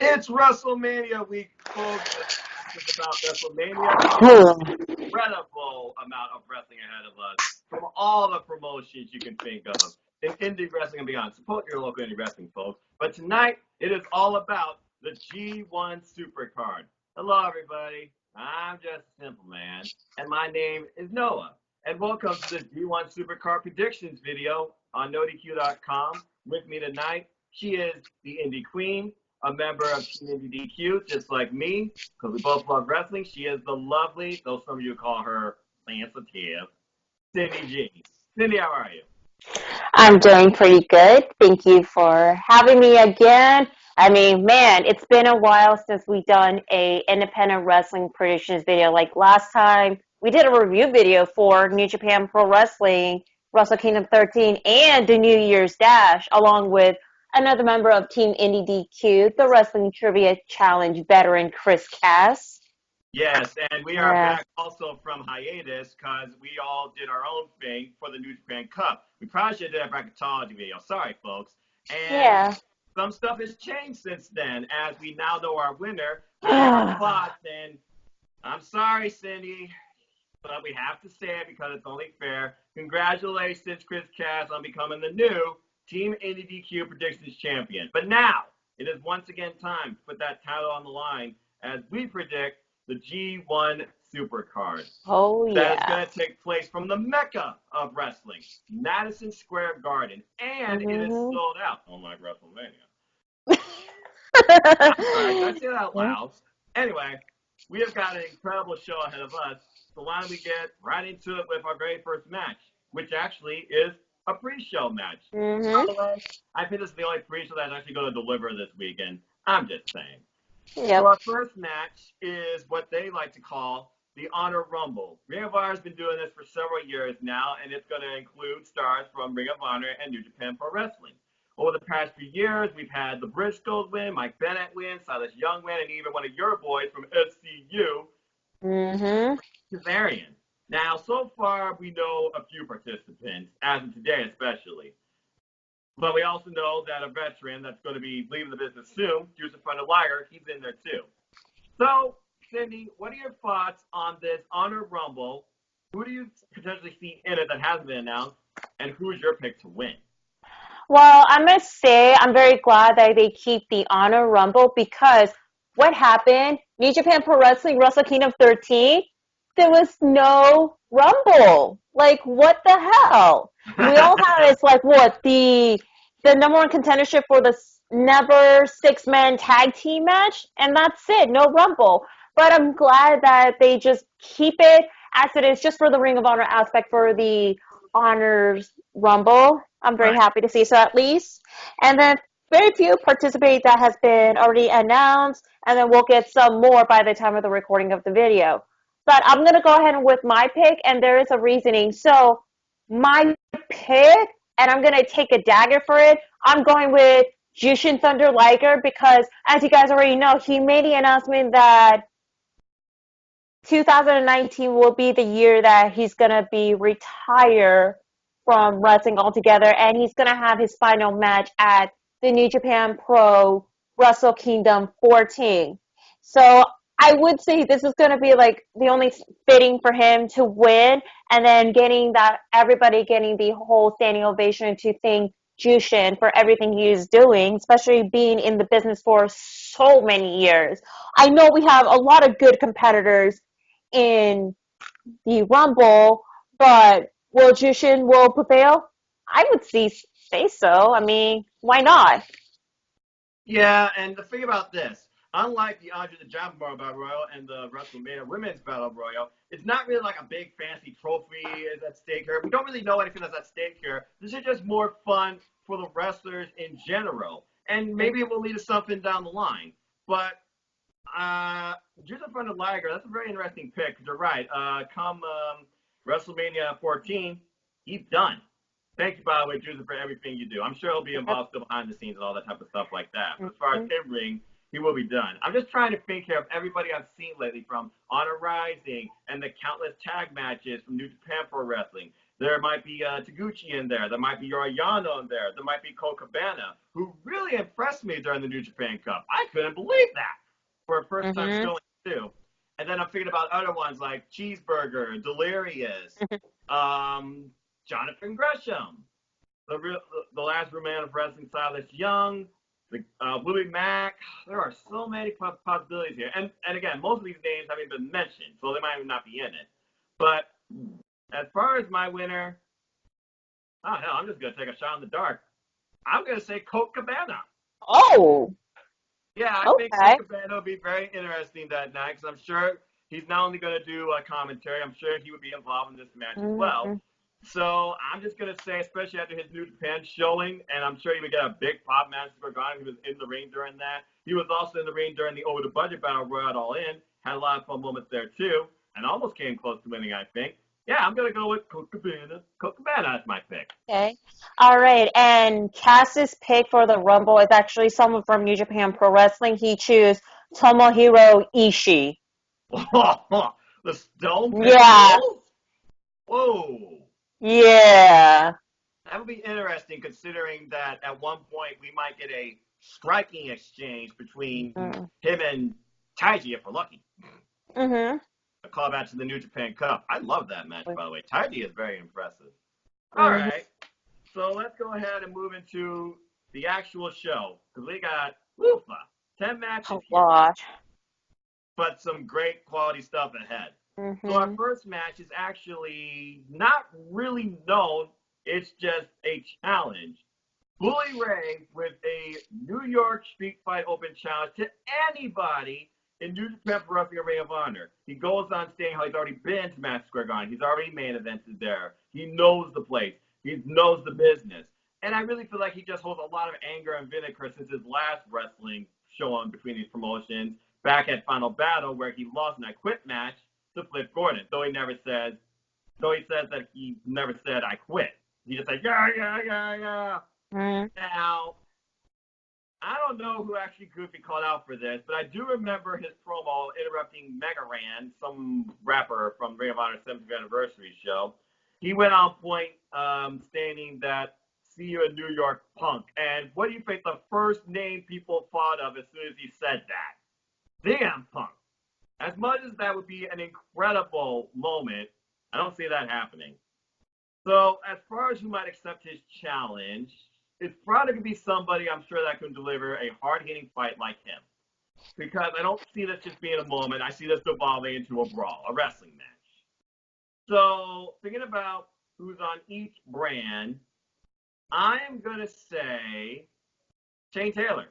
It's WrestleMania week, folks. It's about WrestleMania. Incredible amount of wrestling ahead of us from all the promotions you can think of in indie wrestling and beyond. Support your local indie wrestling, folks. But tonight, it is all about the G1 Supercard. Hello, everybody. I'm just a simple man, and my name is Noah. And welcome to the G1 Supercard Predictions video on NoDQ.com. With me tonight, she is the Indie Queen, a member of TeamIndyDQ, just like me, because we both love wrestling. She is the lovely, though some of you call her sensitive, Cindy G. Cindy, how are you? I'm doing pretty good. Thank you for having me again. I mean, man, it's been a while since we've done a independent wrestling predictions video. Like last time, we did a review video for New Japan Pro Wrestling, Wrestle Kingdom 13, and the New Year's Dash, along with another member of Team Indie DQ, the Wrestling Trivia Challenge veteran Chris Cass. Yes, and we are Yeah. back also from hiatus because we all did our own thing for the New Japan Cup. We probably should have done a bracketology video. Sorry, folks. And Yeah. some stuff has changed since then, as we now know our winner. We know our spots, and I'm sorry, Cindy, but we have to say it because it's only fair. Congratulations, Chris Cass, on becoming the new Team IndyDQ Predictions Champion. But now, it is once again time to put that title on the line as we predict the G1 Supercard. Oh, That is yeah. going to take place from the Mecca of wrestling, Madison Square Garden, and it is Mm-hmm. sold out, unlike WrestleMania. Sorry, did I say that out loud? Anyway, we have got an incredible show ahead of us, so why don't we get right into it with our very first match, which actually is a pre-show match. By Mm-hmm. the way, I think this is the only pre-show that's actually going to deliver this weekend. I'm just saying. So Yep. our first match is what they like to call the Honor Rumble. Ring of Honor has been doing this for several years now, and it's going to include stars from Ring of Honor and New Japan Pro Wrestling. Over the past few years, we've had the Briscoes win, Mike Bennett win, Silas Young win, and even one of your boys from SCU, Mm-hmm. Kazarian. Now, so far, we know a few participants, as of today especially. But we also know that a veteran that's going to be leaving the business soon, Joseph Liger, he's in there too. So, Cindy, what are your thoughts on this Honor Rumble? Who do you potentially see in it that hasn't been announced? And who's your pick to win? Well, I must say I'm very glad that they keep the Honor Rumble because what happened? New Japan Pro Wrestling Wrestle Kingdom 13, there was no Rumble. Like, what the hell? We all had it's like what the number one contendership for the never 6-man tag team match, and that's it. No Rumble. But I'm glad that they just keep it as it is, just for the Ring of Honor aspect for the Honors Rumble. I'm very Right. happy to see so at least. And then very few participate that has been already announced, and then we'll get some more by the time of the recording of the video. But I'm going to go ahead with my pick, and there is a reasoning. So my pick, and I'm going to take a dagger for it, I'm going with Jushin Thunder Liger because, as you guys already know, he made the announcement that 2019 will be the year that he's going to be retired from wrestling altogether, and he's going to have his final match at the New Japan Pro Wrestle Kingdom 14. So I would say this is going to be like the only fitting for him to win, and then getting that everybody getting the whole standing ovation to thank Jushin for everything he is doing, especially being in the business for so many years. I know we have a lot of good competitors in the Rumble, but will Jushin will prevail? I would say so. I mean, why not? Yeah, and the thing about this, unlike the Andre the Giant Battle Royal and the WrestleMania Women's Battle Royal, it's not really like a big fancy trophy is at stake here. We don't really know anything that's at stake here. This is just more fun for the wrestlers in general, and maybe it will lead to something down the line. But just in front of Liger, that's a very interesting pick. Because you're right. Come WrestleMania 14, he's done. Thank you, by the way, Juicer, for everything you do. I'm sure he'll be involved still behind the scenes and all that type of stuff like that. But as far as in ring, he will be done. I'm just trying to think here of everybody I've seen lately, from Honor Rising and the countless tag matches from New Japan Pro Wrestling. There might be Taguchi in there. There might be Yano in there. There might be Colt Cabana, who really impressed me during the New Japan Cup. I couldn't believe that for a first time showing too. And then I'm thinking about other ones like Cheeseburger, Delirious, Jonathan Gresham, the last man of wrestling, Silas Young, Willie Mack. There are so many possibilities here. And again, most of these names haven't been mentioned, so they might even not be in it. But as far as my winner, oh hell, I'm just gonna take a shot in the dark. I'm gonna say Colt Cabana. Oh. Yeah, I think Colt Cabana will be very interesting that night because I'm sure he's not only gonna do a commentary, I'm sure he would be involved in this match as well. So I'm just gonna say, especially after his New Japan showing, and I'm sure he would get a big pop match for Gargano. He was in the ring during that. He was also in the ring during the Over the Budget Battle Royal at All In. Had a lot of fun moments there too, and almost came close to winning, I think. Yeah, I'm going to go with Colt Cabana. Colt Cabana is my pick. Okay. All right. And Cass's pick for the Rumble is actually someone from New Japan Pro Wrestling. He chose Tomohiro Ishii. The Stone Pitbull? Yeah. Whoa. Yeah. That would be interesting considering that at one point we might get a striking exchange between him and Taiji if we're lucky. Mm-hmm. A callback to the New Japan Cup. I love that match, by the way. Taiji is very impressive. All right. So let's go ahead and move into the actual show. Because we got 10 matches here, but some great quality stuff ahead. So our first match is actually not really known. It's just a challenge. Bully Ray with a New York Street Fight Open challenge to anybody in New Japan Pro Wrestling Ring of Honor. He goes on saying how he's already been to Madison Square Garden. He's already main evented there. He knows the place. He knows the business. And I really feel like he just holds a lot of anger and vinegar since his last wrestling show on between these promotions back at Final Battle where he lost in a quit match to Flip Gordon. Though he says that he never said I quit. He just said, yeah. Now, I don't know who actually could be called out for this, but I do remember his promo interrupting Megaran, some rapper from Ring of Honor's 70th anniversary show. He went on point stating that, see you in New York, punk. And what do you think the first name people thought of as soon as he said that? Damn, Punk. As much as that would be an incredible moment, I don't see that happening. So as far as who might accept his challenge, it's probably going to be somebody I'm sure that can deliver a hard-hitting fight like him. Because I don't see this just being a moment. I see this evolving into a brawl, a wrestling match. So thinking about who's on each brand, I'm going to say Shane Taylor,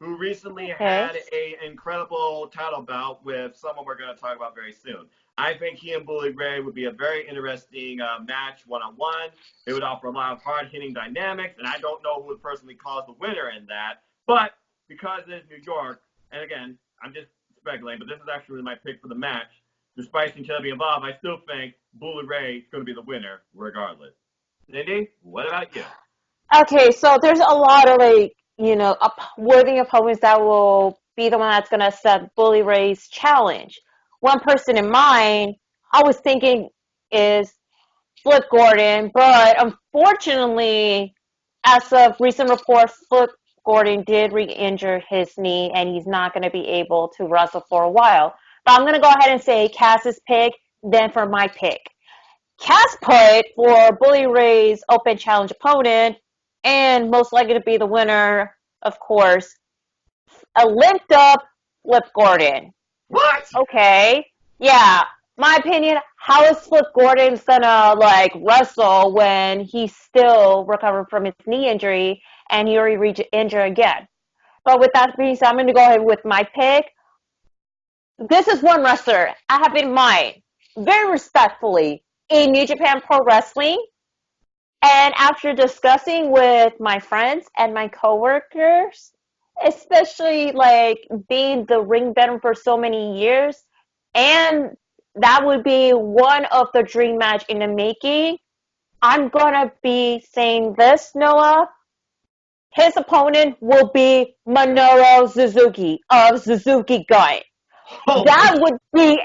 who recently had an incredible title bout with someone we're going to talk about very soon. I think he and Bully Ray would be a very interesting match one-on-one. It would offer a lot of hard-hitting dynamics, and I don't know who would personally cause the winner in that. But because it is New York, and again, I'm just speculating, but this is actually my pick for the match. Despite Shane Taylor being involved, I still think Bully Ray is going to be the winner regardless. Cindy, what about you? Okay, so there's a lot of worthy opponents that will be the one that's going to accept Bully Ray's challenge. One person in mind, I was thinking is Flip Gordon, but unfortunately, as of recent reports, Flip Gordon did re-injure his knee, and he's not going to be able to wrestle for a while. But I'm going to go ahead and say Cass's pick, then for my pick. Cass put for Bully Ray's Open Challenge opponent, and most likely to be the winner, of course, a limped up Flip Gordon. What? Okay. Yeah. My opinion, how is Flip Gordon gonna wrestle when he's still recovering from his knee injury and he already re-injured again? But with that being said, I'm gonna go ahead with my pick. This is one wrestler I have in mind, very respectfully, in New Japan Pro Wrestling. And after discussing with my friends and my coworkers, especially being the ring veteran for so many years, and that would be one of the dream match in the making, I'm gonna be saying this, Noah. His opponent will be Minoru Suzuki of Suzuki Gun. That would be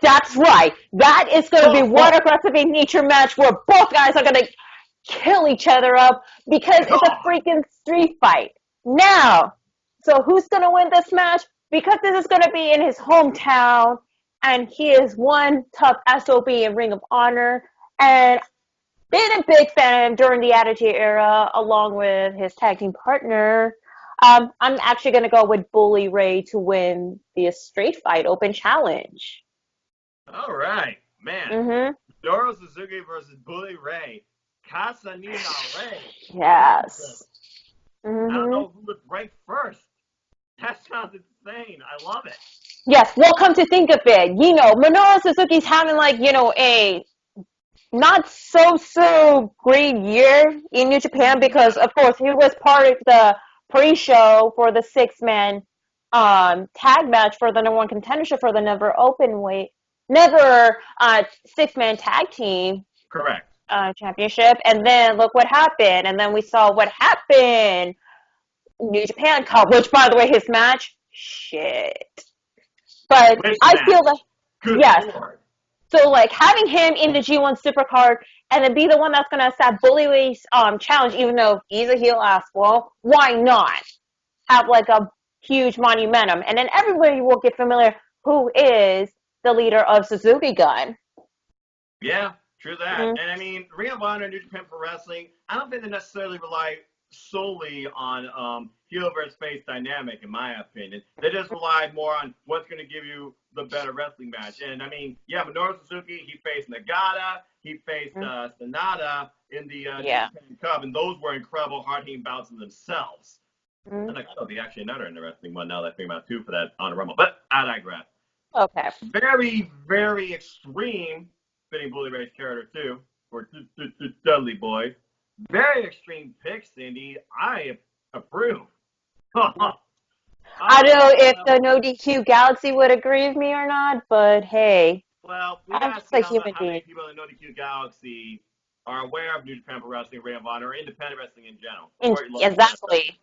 That's right. That is going to be one aggressive in nature match where both guys are going to kill each other up because it's a freaking street fight. Now, so who's going to win this match? Because this is going to be in his hometown, and he is one tough SOB in Ring of Honor, and been a big fan of him during the Attitude Era, along with his tag team partner. I'm actually going to go with Bully Ray to win the Street Fight Open Challenge. All right, man. Mm-hmm. Minoru Suzuki versus Bully Ray. Casanina Ray. Yes. Mm-hmm. I don't know who would break first. That sounds insane. I love it. Yes, well, come to think of it, Minoru Suzuki's having, a not so great year in New Japan because, of course, he was part of the pre-show for the six-man tag match for the number one contendership for the never six-man tag team. Correct. Championship, and then look what happened, and then we saw what happened. New Japan Cup, which, by the way, his match, shit. But I feel like, yes. Lord. So, having him in the G1 Supercard and then be the one that's going to accept Bully Ray's challenge, even though he's a heel ass, well, why not have, a huge monumentum? And then everybody will get familiar who is the leader of Suzuki Gun. Yeah, true that. Mm-hmm. And, I mean, Ring of Honor and New Japan Pro Wrestling, I don't think they necessarily rely solely on heel versus face dynamic, in my opinion. They just rely more on what's going to give you the better wrestling match. And I mean, Minoru Suzuki, he faced Nagata, he faced Sanada in the Japan Cup, and those were incredible hard-hitting bouts in themselves. And Nagata be actually another interesting one now that I think about too for that Honor Rumble. But I digress. Okay. Very, very extreme fitting Bully Ray's character too for Dudley Boys. Very extreme pick, Cindy. I approve. I don't know if the No DQ Galaxy would agree with me or not, but hey. Well, we got to see how many people in the No DQ Galaxy are aware of New Japan Pro Wrestling, Ring of Honor, or independent wrestling in general. Exactly.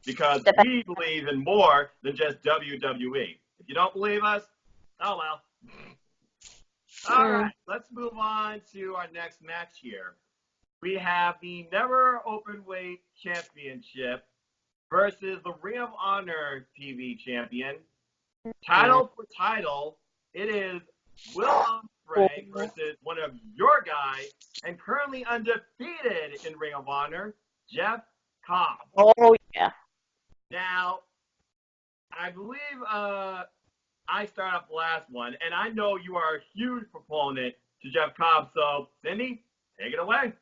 Because we believe in more than just WWE. If you don't believe us, oh well. All right, let's move on to our next match here. We have the Never Openweight Championship versus the Ring of Honor TV Champion. Title for title, it is Will Ospreay versus one of your guys and currently undefeated in Ring of Honor, Jeff Cobb. Oh, yeah. Now, I believe I start off the last one, and I know you are a huge proponent to Jeff Cobb, so Cindy, take it away.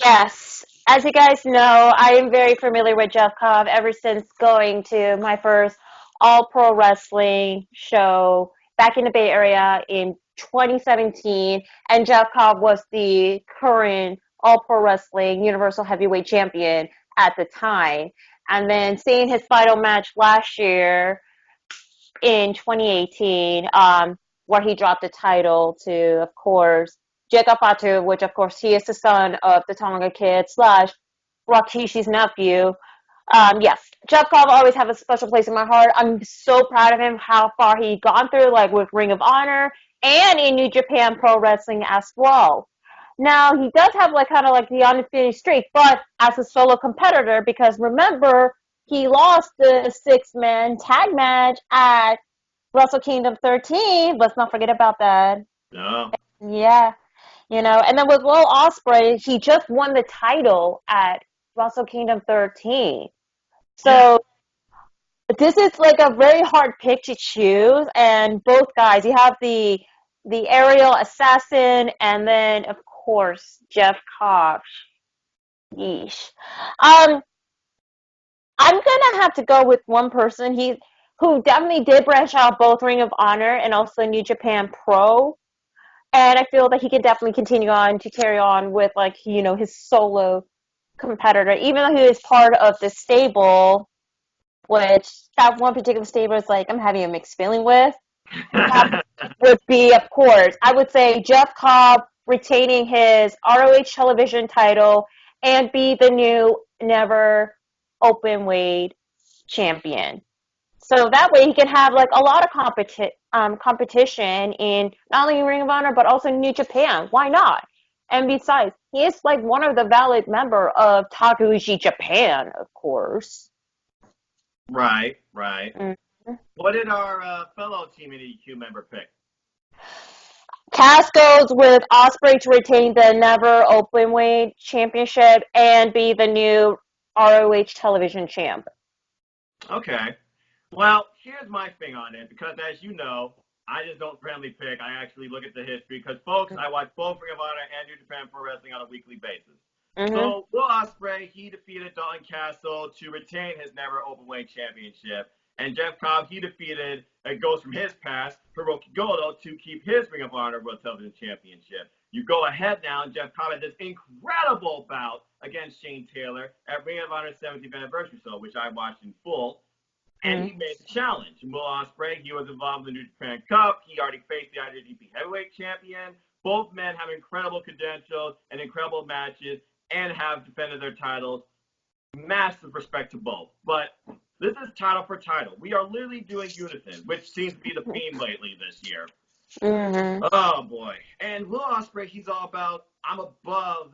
Yes. As you guys know, I am very familiar with Jeff Cobb ever since going to my first All-Pro Wrestling show back in the Bay Area in 2017, and Jeff Cobb was the current All-Pro Wrestling Universal Heavyweight Champion at the time. And then seeing his final match last year in 2018, where he dropped the title to, of course, Jacob Fatu, which, of course, he is the son of the Tonga Kid / Rakishi's nephew. Yes, Jeff Cobb always have a special place in my heart. I'm so proud of him, how far he gone through, with Ring of Honor and in New Japan Pro Wrestling as well. Now, he does have, the undefeated streak, but as a solo competitor, because remember, he lost the six-man tag match at Wrestle Kingdom 13. Let's not forget about that. No. Yeah. And then with Will Ospreay, he just won the title at Wrestle Kingdom 13. So this is a very hard pick to choose. And both guys, you have the aerial assassin, and then of course Jeff Cobb. Yeesh. I'm gonna have to go with one person who definitely did branch out both Ring of Honor and also New Japan Pro. And I feel that he can definitely continue on to carry on with, his solo competitor, even though he is part of the stable, which that one particular stable is I'm having a mixed feeling with. That would be, of course, I would say Jeff Cobb retaining his ROH television title and be the new Never Openweight champion. So that way he can have like a lot of competition in not only Ring of Honor but also New Japan. Why not? And besides, he is like one of the valid member of Takuji Japan, of course. Right, right. Mm-hmm. What did our fellow TeamIndyDQ member pick? Cass goes with Osprey to retain the Never Openweight Championship and be the new ROH Television Champ. Okay. Well, here's my thing on it, because as you know, I just don't randomly pick. I actually look at the history, because, folks, I watch both Ring of Honor and New Japan Pro Wrestling on a weekly basis. Mm-hmm. So, Will Ospreay, he defeated Dalton Castle to retain his Never Openweight Championship. And Jeff Cobb, he defeated, it goes from his past, Hiroki Goto, to keep his Ring of Honor World Television Championship. You go ahead now, and Jeff Cobb had this incredible bout against Shane Taylor at Ring of Honor's 70th anniversary show, which I watched in full. And he made the challenge. And Will Ospreay, he was involved in the New Japan Cup. He already faced the IWGP Heavyweight Champion. Both men have incredible credentials and incredible matches and have defended their titles. Massive respect to both. But this is title for title. We are literally doing unison, which seems to be the theme lately this year. Mm-hmm. Oh, boy. And Will Ospreay, he's all about, I'm above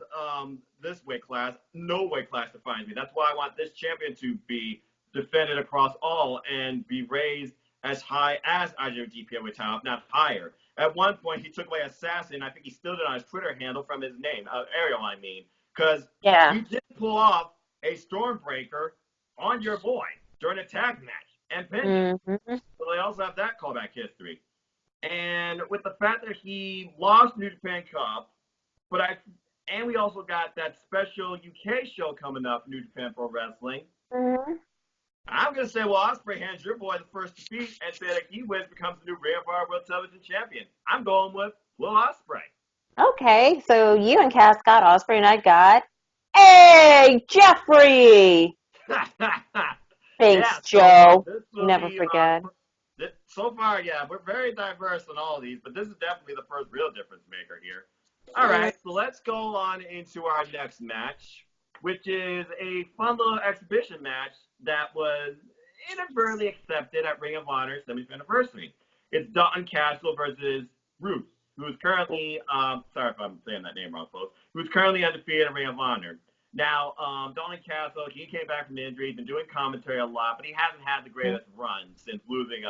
this weight class. No weight class defines me. That's why I want this champion to be defended across all and be raised as high as IWGP Heavyweight title, if not higher. At one point, he took away Assassin. I think he still did on his Twitter handle from his name, Ariel, I mean, because he did pull off a Stormbreaker on your boy during a tag match and pinned him. So they also have that callback history. And with the fact that he lost New Japan Cup, and we also got that special UK show coming up, New Japan Pro Wrestling. I'm going to say, well, Ospreay hands your boy the first defeat and say that he wins, becomes the new Ring of Honor World Television Champion. I'm going with Will Ospreay. Okay, so you and Cass got Ospreay and I got, hey, Jeffrey! Thanks, yeah, Joe. Never forget. So far, yeah, we're very diverse on all of these, but this is definitely the first real difference maker here. All right, so let's go on into our next match, which is a fun little exhibition match that was inadvertently accepted at Ring of Honor's 70th anniversary. It's Dalton Castle versus Root, who is currently, sorry if I'm saying that name wrong, folks, who's currently undefeated in Ring of Honor. Now, Dalton Castle, he came back from injury. He's been doing commentary a lot, but he hasn't had the greatest run since losing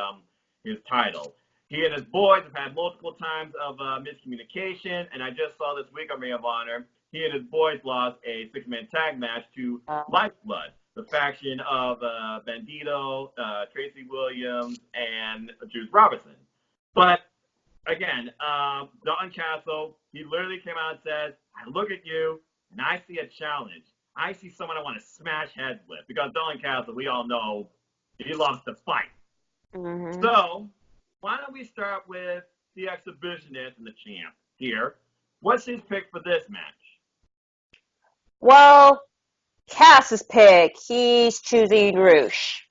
his title. He and his boys have had multiple times of miscommunication, and I just saw this week on Ring of Honor, he and his boys lost a six-man tag match to Lifeblood, the faction of Bandito, Tracy Williams, and Juice Robinson. But, again, Dalton Castle, he literally came out and says, I look at you, and I see a challenge. I see someone I want to smash heads with. Because Dalton Castle, we all know, he loves to fight. So, why don't we start with the exhibitionist and the champ here. What's his pick for this match? Well, Cass's pick, he's choosing Roosh.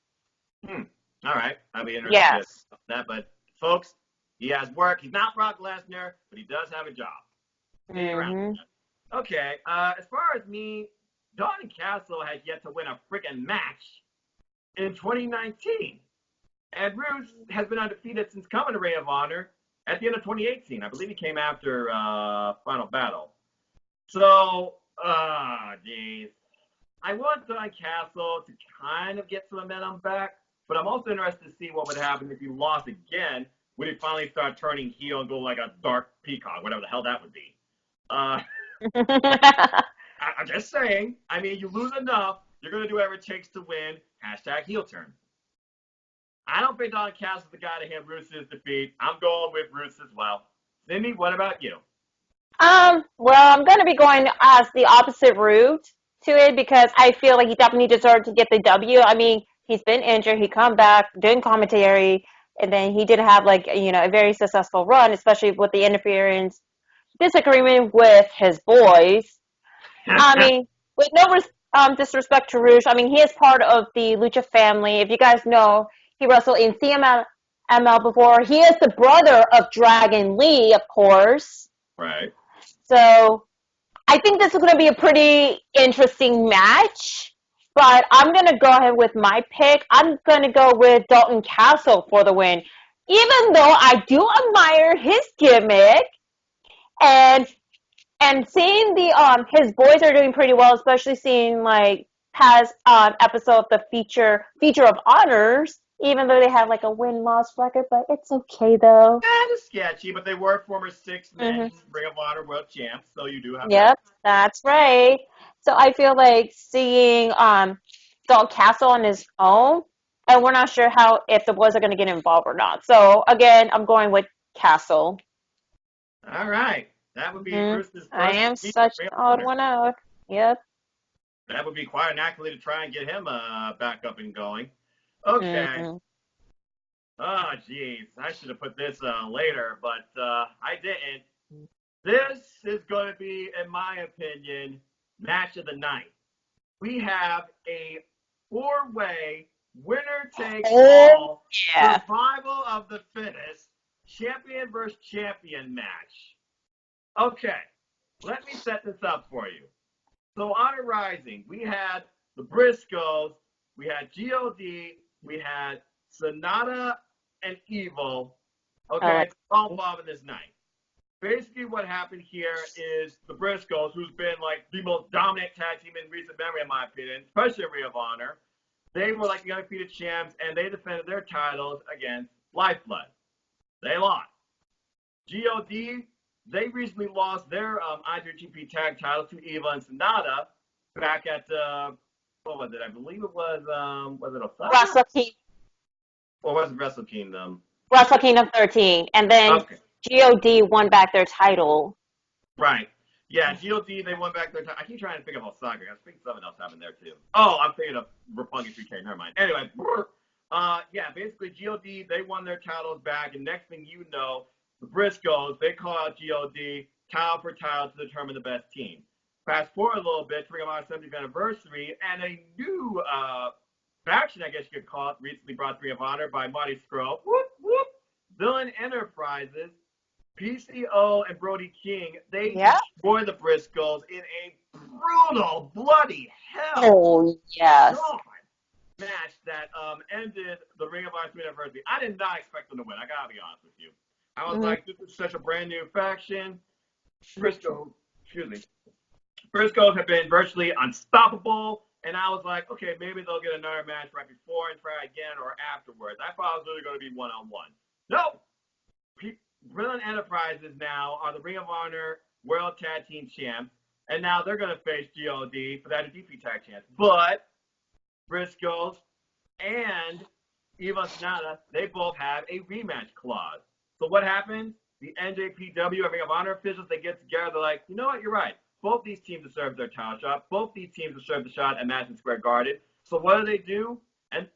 All right. I'll be interested in that. But, folks, he has work. He's not Brock Lesnar, but he does have a job. Okay. As far as me, Dalton Castle has yet to win a freaking match in 2019. And Roosh has been undefeated since coming to Ring of Honor at the end of 2018. I believe he came after Final Battle. So, geez. I want Dalton Castle to kind of get some momentum back, but I'm also interested to see what would happen if he lost again. Would he finally start turning heel and go like a dark peacock, whatever the hell that would be? I'm just saying. I mean, you lose enough, you're going to do whatever it takes to win. # heel turn. I don't think Dalton Castle is the guy to hand Roosh's defeat. I'm going with Roosh as well. Cindy, what about you? Well, I'm going to be going as the opposite route to it because I feel like he definitely deserved to get the W. I mean, he's been injured. He come back, doing commentary, and then he did have, like, you know, a very successful run, especially with the interference disagreement with his boys. I mean, with no disrespect to Roosh, I mean, he is part of the Lucha family. If you guys know, he wrestled in CMLL before. He is the brother of Dragon Lee, of course. Right. So I think this is going to be a pretty interesting match. But I'm going to go ahead with my pick. I'm going to go with Dalton Castle for the win. Even though I do admire his gimmick and seeing the his boys are doing pretty well, especially seeing like past episode of the feature of honors, even though they have like a win-loss record, but it's okay though. Kind of sketchy, but they were former six-man Mm-hmm. Ring of Honor World Champs, so you do have that. Yep, that's right. So I feel like seeing Dalton Castle on his own, and we're not sure how if the boys are going to get involved or not. So again, I'm going with Castle. All right. That would be Mm, Bruce's I first am Ring such of an odd Honor. one out. Yep. That would be quite an accolade to try and get him back up and going. Okay. Mm-hmm. Oh, geez. I should have put this later, but I didn't. This is going to be, in my opinion, match of the night. We have a four-way winner-take-all Yeah. survival of the fittest champion versus champion match. Okay, let me set this up for you. So Honor Rising, we had the Briscoes, we had God, we had Sonata and Evil. Okay, all involved in this night. Basically, what happened here is the Briscoes, who's been like the most dominant tag team in recent memory, in my opinion, especially in Ring of Honor, they were like the undefeated champs, and they defended their titles against Lifeblood. They lost. God, they recently lost their IWGP tag titles to Eva and Sonata back at what was it? I believe it was it Osaka? Wrestle Kingdom. Or was it Wrestle Kingdom? Wrestle Kingdom 13, and then Okay. God won back their title. Right. Yeah, God, they won back their title. I keep trying to think of Osaka. I think something else happened there too. Oh, I'm thinking of Roppongi 3K. Never mind. Anyway, yeah, basically God, they won their titles back, and next thing you know, the Briscoes, they call out God title for title to determine the best team. Fast forward a little bit to Ring of Honor 70th anniversary, and a new faction, I guess you could call it, recently brought to Ring of Honor by Marty Scurll. Whoop, whoop. Villain Enterprises, PCO, and Brody King, they destroy the Briscoes in a brutal, bloody hell. Oh, yes. God match that ended the Ring of Honor 3rd anniversary. I did not expect them to win. I gotta be honest with you. I was like, this is such a brand new faction. Briscoes have been virtually unstoppable, and I was like, okay, maybe they'll get another match right before and try again or afterwards. I thought it was really going to be one-on-one. No! Brilliant Enterprises now are the Ring of Honor World Tag Team Champs, and now they're going to face God for that DP Tag Champs. But Briscoes and Eva Sonata, they both have a rematch clause. So what happens? The NJPW and Ring of Honor officials, they get together, they're like, you know what, you're right. Both these teams deserve their title shot. Both these teams deserve the shot at Madison Square Garden. So what do? And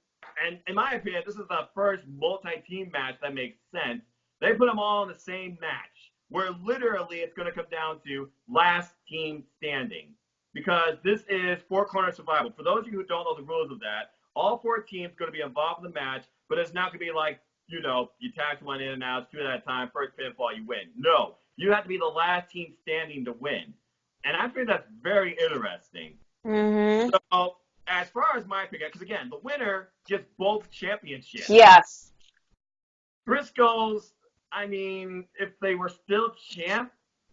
in my opinion, this is the first multi-team match that makes sense. They put them all in the same match, where literally it's going to come down to last team standing. Because this is four-corner survival. For those of you who don't know the rules of that, all four teams are going to be involved in the match, but it's not going to be like, you know, you tag one in and out, two at a time, first pinfall, you win. No, you have to be the last team standing to win. And I think that's very interesting. Mm-hmm. So, as far as my pick, because again, the winner gets both championships. Yes. Briscoes, I mean, if they were still champ,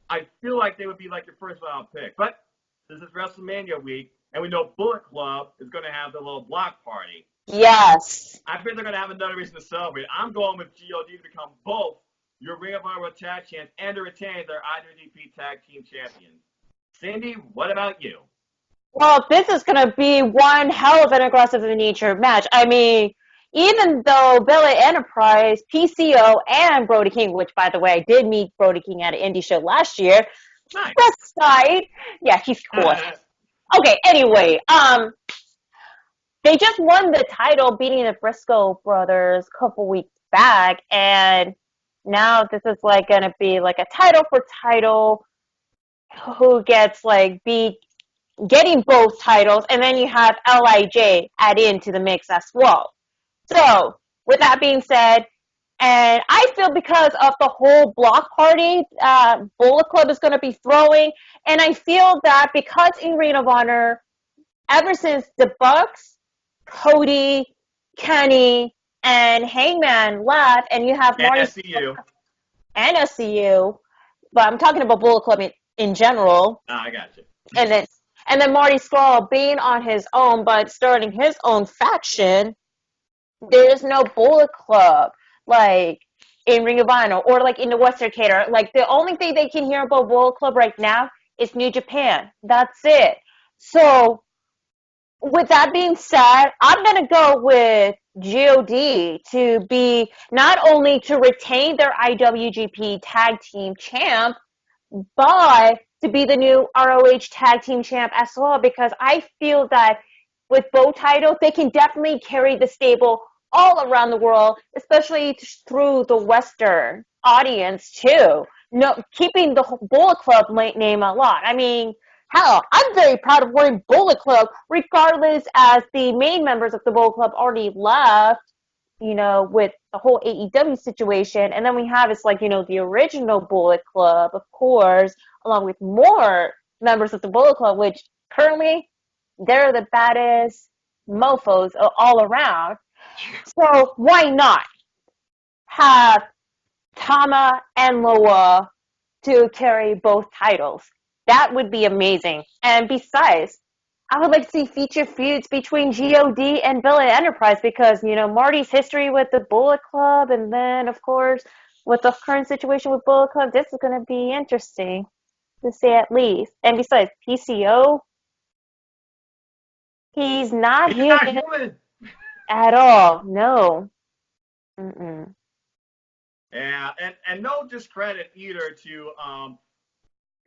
I feel like they would be like your first round pick. But this is WrestleMania week, and we know Bullet Club is going to have the little block party. Yes. I think they're going to have another reason to celebrate. I'm going with God to become both your Ring of Honor Tag Champs and to retain their IWGP Tag Team Champions. Cindy, what about you? Well, this is going to be one hell of an aggressive in nature match. I mean, even though Billy Enterprise, PCO, and Brody King, which, by the way, I did meet Brody King at an indie show last year. Nice. Aside, yeah, he's cool. Okay, anyway, they just won the title, beating the Briscoe brothers a couple weeks back, and now this is like going to be like a title for title, who gets like getting both titles, and then you have LIJ add into the mix as well. So, with that being said, and I feel because of the whole block party Bullet Club is going to be throwing, and I feel that because in Ring of Honor, ever since the Bucks, Cody, Kenny, and Hangman left, and you have And Marty SCU. and SCU, but I'm talking about Bullet Club in general. I got you. And then Marty Scurll being on his own, but starting his own faction. There is no Bullet Club like in Ring of Honor or like in the Western Cater. Like the only thing they can hear about Bullet Club right now is New Japan. That's it. So with that being said, I'm gonna go with God to be not only to retain their IWGP Tag Team Champ, but to be the new ROH Tag Team Champ as well, because I feel that with both titles, they can definitely carry the stable all around the world, especially through the Western audience too. No, keeping the Bullet Club name alive. I mean, hell, I'm very proud of wearing Bullet Club, regardless as the main members of the Bullet Club already left, with the whole AEW situation. And then we have it's like, the original Bullet Club, of course, along with more members of the Bullet Club, which currently they're the baddest mofos all around. So why not have Tama and Loa to carry both titles? That would be amazing. And besides, I would like to see feature feuds between God and Villain Enterprise because, Marty's history with the Bullet Club and then, of course, with the current situation with Bullet Club, this is going to be interesting, to say at least. And besides, PCO, he's not human at all. No. Mm-mm. Yeah, and no discredit either to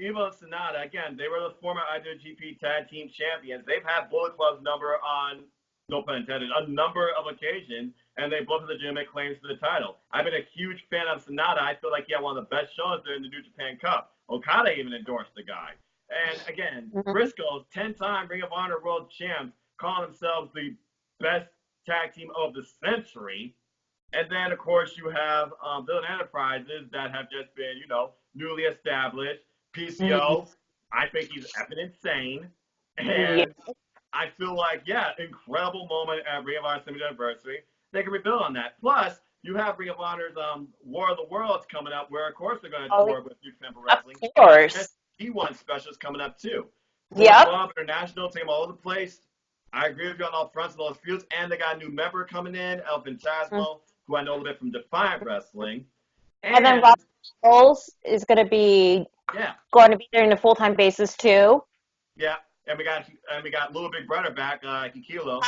Evil and Sonata. Again, they were the former IWGP Tag Team Champions. They've had Bullet Club's number on, no pun intended, a number of occasions, and they both have legitimate claims to the title. I've been a huge fan of Sonata. I feel like he had one of the best shows during the New Japan Cup. Okada even endorsed the guy. And again, Briscoes, 10-time Ring of Honor World Champs, calling themselves the best tag team of the century. And then, of course, you have Villain Enterprises that have just been, newly established. PCO, I think he's effing insane. And I feel like, incredible moment at Ring of Honor's 70th anniversary. They can rebuild on that. Plus, you have Ring of Honor's War of the Worlds coming up, where, of course, they're going to tour with New Japan Pro Wrestling. Of course. And G1 specials coming up, too. Yep. Club, International, take them all over the place. I agree with you on all fronts of those fields. And they got a new member coming in, El Fantasmo, who I know a little bit from Defiant Wrestling. And then Rob Bowles is going to be there in a full-time basis too. Yeah, and we got Little Big Brother back, Kikilo.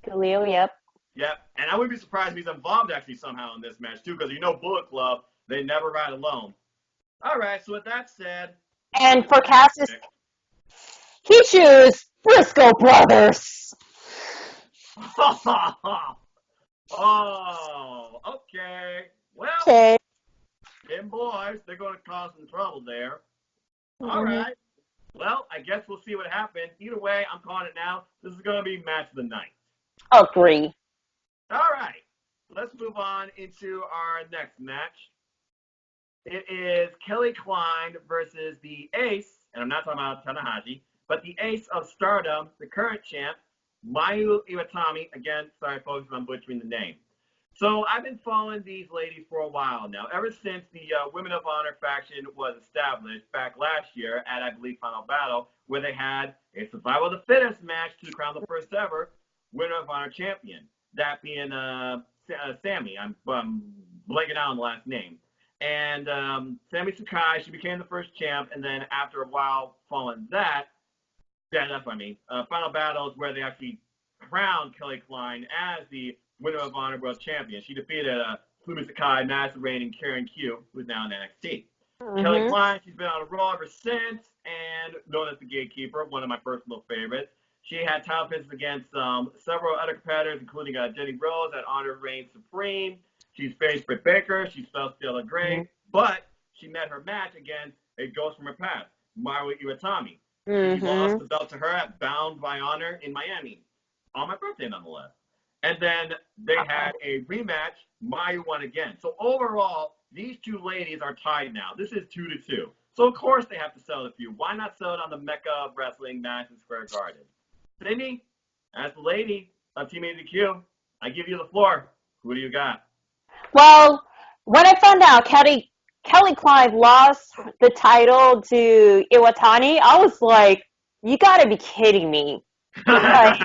Kikilo, yep. Yep, and I wouldn't be surprised if he's involved actually somehow in this match too, because Bullet Club, they never ride alone. All right, so with that said, and for Cassius, he chose Briscoe Brothers. Oh, okay. Well, them boys, they're going to cause some trouble there. All right. Well, I guess we'll see what happens. Either way, I'm calling it now. This is going to be match of the night. Agree. All right. Let's move on into our next match. It is Kelly Klein versus the ace, and I'm not talking about Tanahashi, but the ace of Stardom, the current champ, Mayu Iwatani. Again, sorry folks if I'm butchering the name. So I've been following these ladies for a while now, ever since the Women of Honor faction was established back last year at, I believe, Final Battle, where they had a Survival of the Fittest match to crown the first ever Women of Honor champion, that being Sammy. I'm blanking out on the last name. And Sammy Sakai, she became the first champ, and then after a while following that, that's what I mean, Final Battle is where they actually crowned Kelly Klein as the Winner of Honor World Champion. She defeated Fumi Sakai, Madison Rayne, and Karen Q, who's now in NXT. Kelly Klein, she's been on a roll ever since, and known as the Gatekeeper, one of my personal favorites. She had title defenses against several other competitors, including Jenny Rose at Honor Reigns Supreme. She's faced Britt Baker. She's felt Stella Gray, but she met her match against a ghost from her past, Mayu Iwatani. She lost the belt to her at Bound by Honor in Miami, on my birthday nonetheless. And then they had a rematch. Mayu won again. So overall, these two ladies are tied now. This is 2-2. So of course they have to sell it a few. Why not sell it on the Mecca of Wrestling, Madison Square Garden? Sydney, as the lady of TeamIndyDQ, I give you the floor. Who do you got? Well, when I found out Kelly Klein lost the title to Iwatani, I was like, you gotta be kidding me. Like,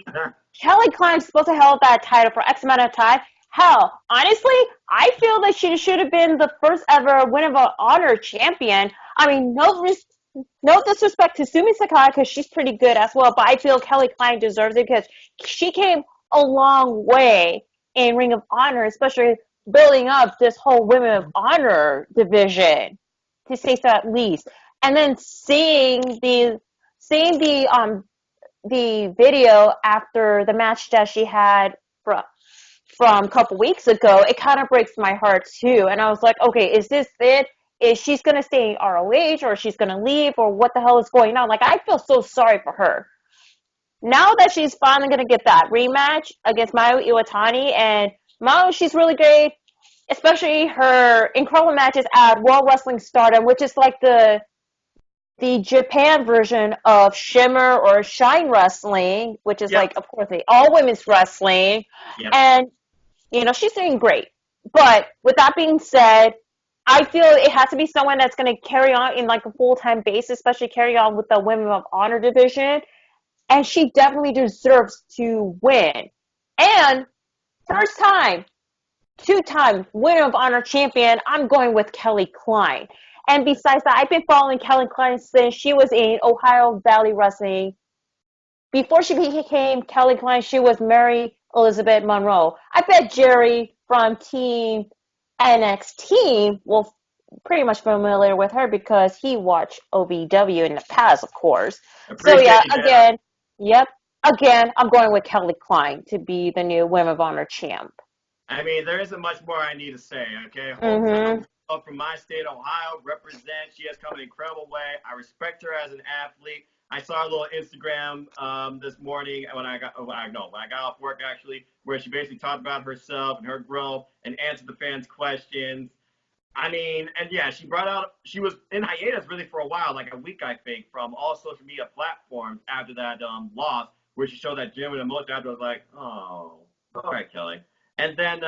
Kelly Klein's supposed to hold that title for X amount of time. Hell, honestly, I feel that she should have been the first ever Win of Honor champion. I mean, no disrespect to Sumi Sakai because she's pretty good as well, but I feel Kelly Klein deserves it because she came a long way in Ring of Honor, especially building up this whole Women of Honor division, to say so at least. And then seeing the video after the match that she had from a couple weeks ago, it kind of breaks my heart too. And I was like, okay, is this it? Is she's gonna stay in ROH or she's gonna leave or what the hell is going on? Like, I feel so sorry for her. Now that she's finally gonna get that rematch against Mayu Iwatani, and Mayu, she's really great, especially her incredible matches at World Wrestling Stardom, which is like the Japan version of Shimmer or Shine Wrestling, which is like, of course, the all women's wrestling. Yep. And, she's doing great. But with that being said, I feel it has to be someone that's going to carry on in like a full-time basis, especially carry on with the Women of Honor division. And she definitely deserves to win. And first time, two-time Women of Honor champion, I'm going with Kelly Klein. And besides that, I've been following Kelly Klein since she was in Ohio Valley Wrestling. Before she became Kelly Klein, she was Mary Elizabeth Monroe. I bet Jerry from Team NXT will pretty much familiar with her because he watched OVW in the past, of course. So yeah, again, I'm going with Kelly Klein to be the new Women of Honor champ. I mean, there isn't much more I need to say, okay? From my state, Ohio, represent. She has come an incredible way. I respect her as an athlete. I saw a little Instagram this morning when I got off work, actually, where she basically talked about herself and her growth and answered the fans' questions. I mean, and yeah, she was in hiatus really for a while, like a week, I think, from all social media platforms after that loss, where she showed that genuine emotion after. I was like, oh, all right, Kelly. And then,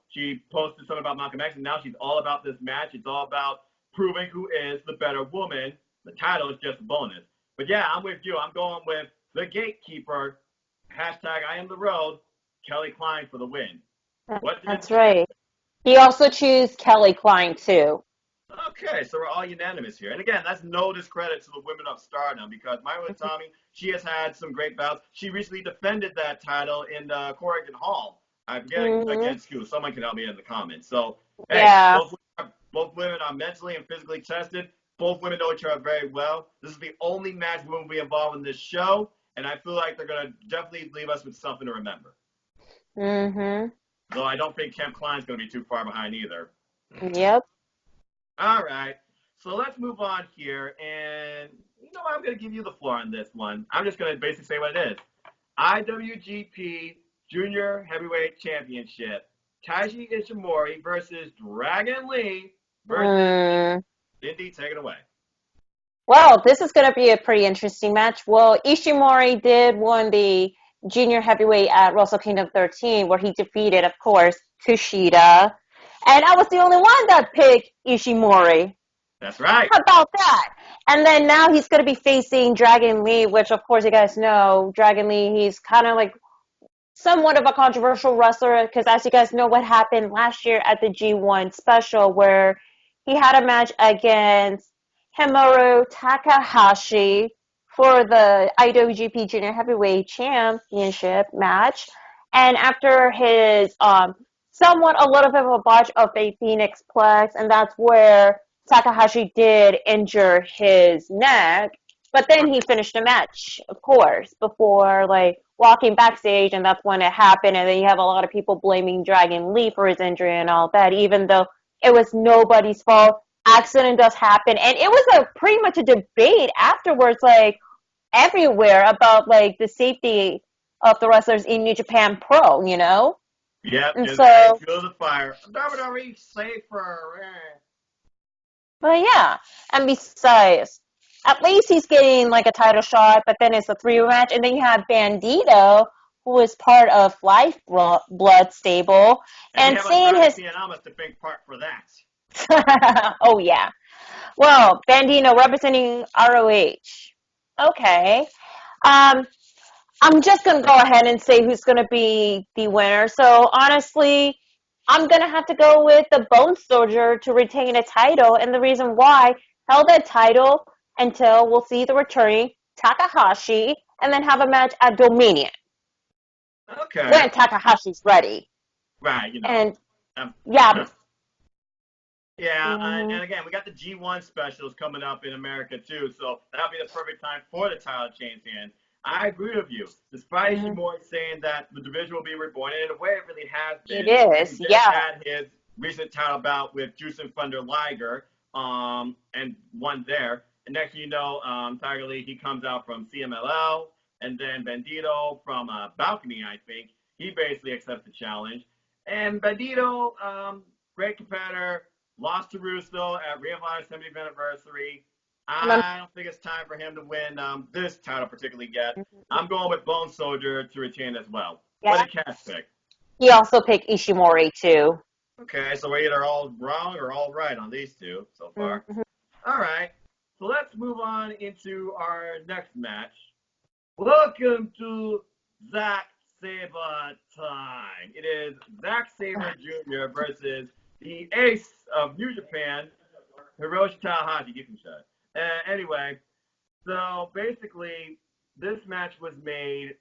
she posted something about Malcolm X, and now she's all about this match. It's all about proving who is the better woman. The title is just a bonus. But yeah, I'm with you. I'm going with the gatekeeper. Hashtag I am the road. Kelly Klein for the win. That's right. He also chose Kelly Klein too. Okay, so we're all unanimous here. And again, that's no discredit to the Women of Stardom because Mayu Iwatani, she has had some great bouts. She recently defended that title in Corrigan Hall. I'm getting against you. Someone can help me in the comments. So, hey, yeah. both women are mentally and physically tested. Both women know each other very well. This is the only match women will be involved in this show, and I feel like they're going to definitely leave us with something to remember. Though I don't think Kemp Klein's going to be too far behind either. Yep. All right. So let's move on here, and I'm going to give you the floor on this one. I'm just going to basically say what it is. IWGP Junior Heavyweight Championship. Taiji Ishimori versus Dragon Lee versus Indy. Take it away. Well, this is going to be a pretty interesting match. Well, Ishimori did win the Junior Heavyweight at Wrestle Kingdom 13, where he defeated, of course, Kushida. And I was the only one that picked Ishimori. That's right. How about that? And then now he's going to be facing Dragon Lee, which, of course, you guys know, Dragon Lee, he's kind of like somewhat of a controversial wrestler because, as you guys know, what happened last year at the G1 special where he had a match against Himuro Takahashi for the IWGP Junior Heavyweight Championship match. And after his somewhat a little bit of a botch of a Phoenix Plex, and that's where Takahashi did injure his neck. But then he finished the match, of course, before walking backstage, and that's when it happened. And then you have a lot of people blaming Dragon Lee for his injury and all that, even though it was nobody's fault. Accident does happen, and it was pretty much a debate afterwards, everywhere about the safety of the wrestlers in New Japan Pro, Yep, and just so feel the fire. WWE safer. But yeah, and besides, at least he's getting like a title shot, but then it's a 3-way match. And then you have Bandito, who is part of Lifeblood stable. And we And have seeing Andrade his... Cien Almas to thank part for that. Oh, yeah. Well, Bandito representing ROH. Okay. I'm just going to go ahead and say who's going to be the winner. So, honestly, I'm going to have to go with the Bone Soldier to retain a title. And the reason why, held that title until we'll see the returning Takahashi and then have a match at Dominion. Okay. When Takahashi's ready. Right, you know. And, yeah. Yeah, and again, we got the G1 specials coming up in America, too, so that'll be the perfect time for the title change hands. I agree with you. Despite Ishimori saying that the division will be reborn, and in a way it really has been. It is, he just yeah. had his recent title bout with Jushin Thunder Liger, and won there. And next thing you know, Tiger Lee, he comes out from CMLL, and then Bandito from Balcony, I think. He basically accepts the challenge. And Bandito, great competitor, lost to Russo at Ring of Honor's 70th anniversary. I don't think it's time for him to win this title particularly yet. I'm going with Bone Soldier to retain as well. Yeah. What did Cass pick? He also picked Ishimori, too. Okay, so we're either all wrong or all right on these two so far. All right, so let's move on into our next match. Welcome to Zack Sabre time. It is Zack Sabre Jr. versus the ace of New Japan, Hiroshi Tanahashi. Give him a shot. Anyway, so basically, this match was made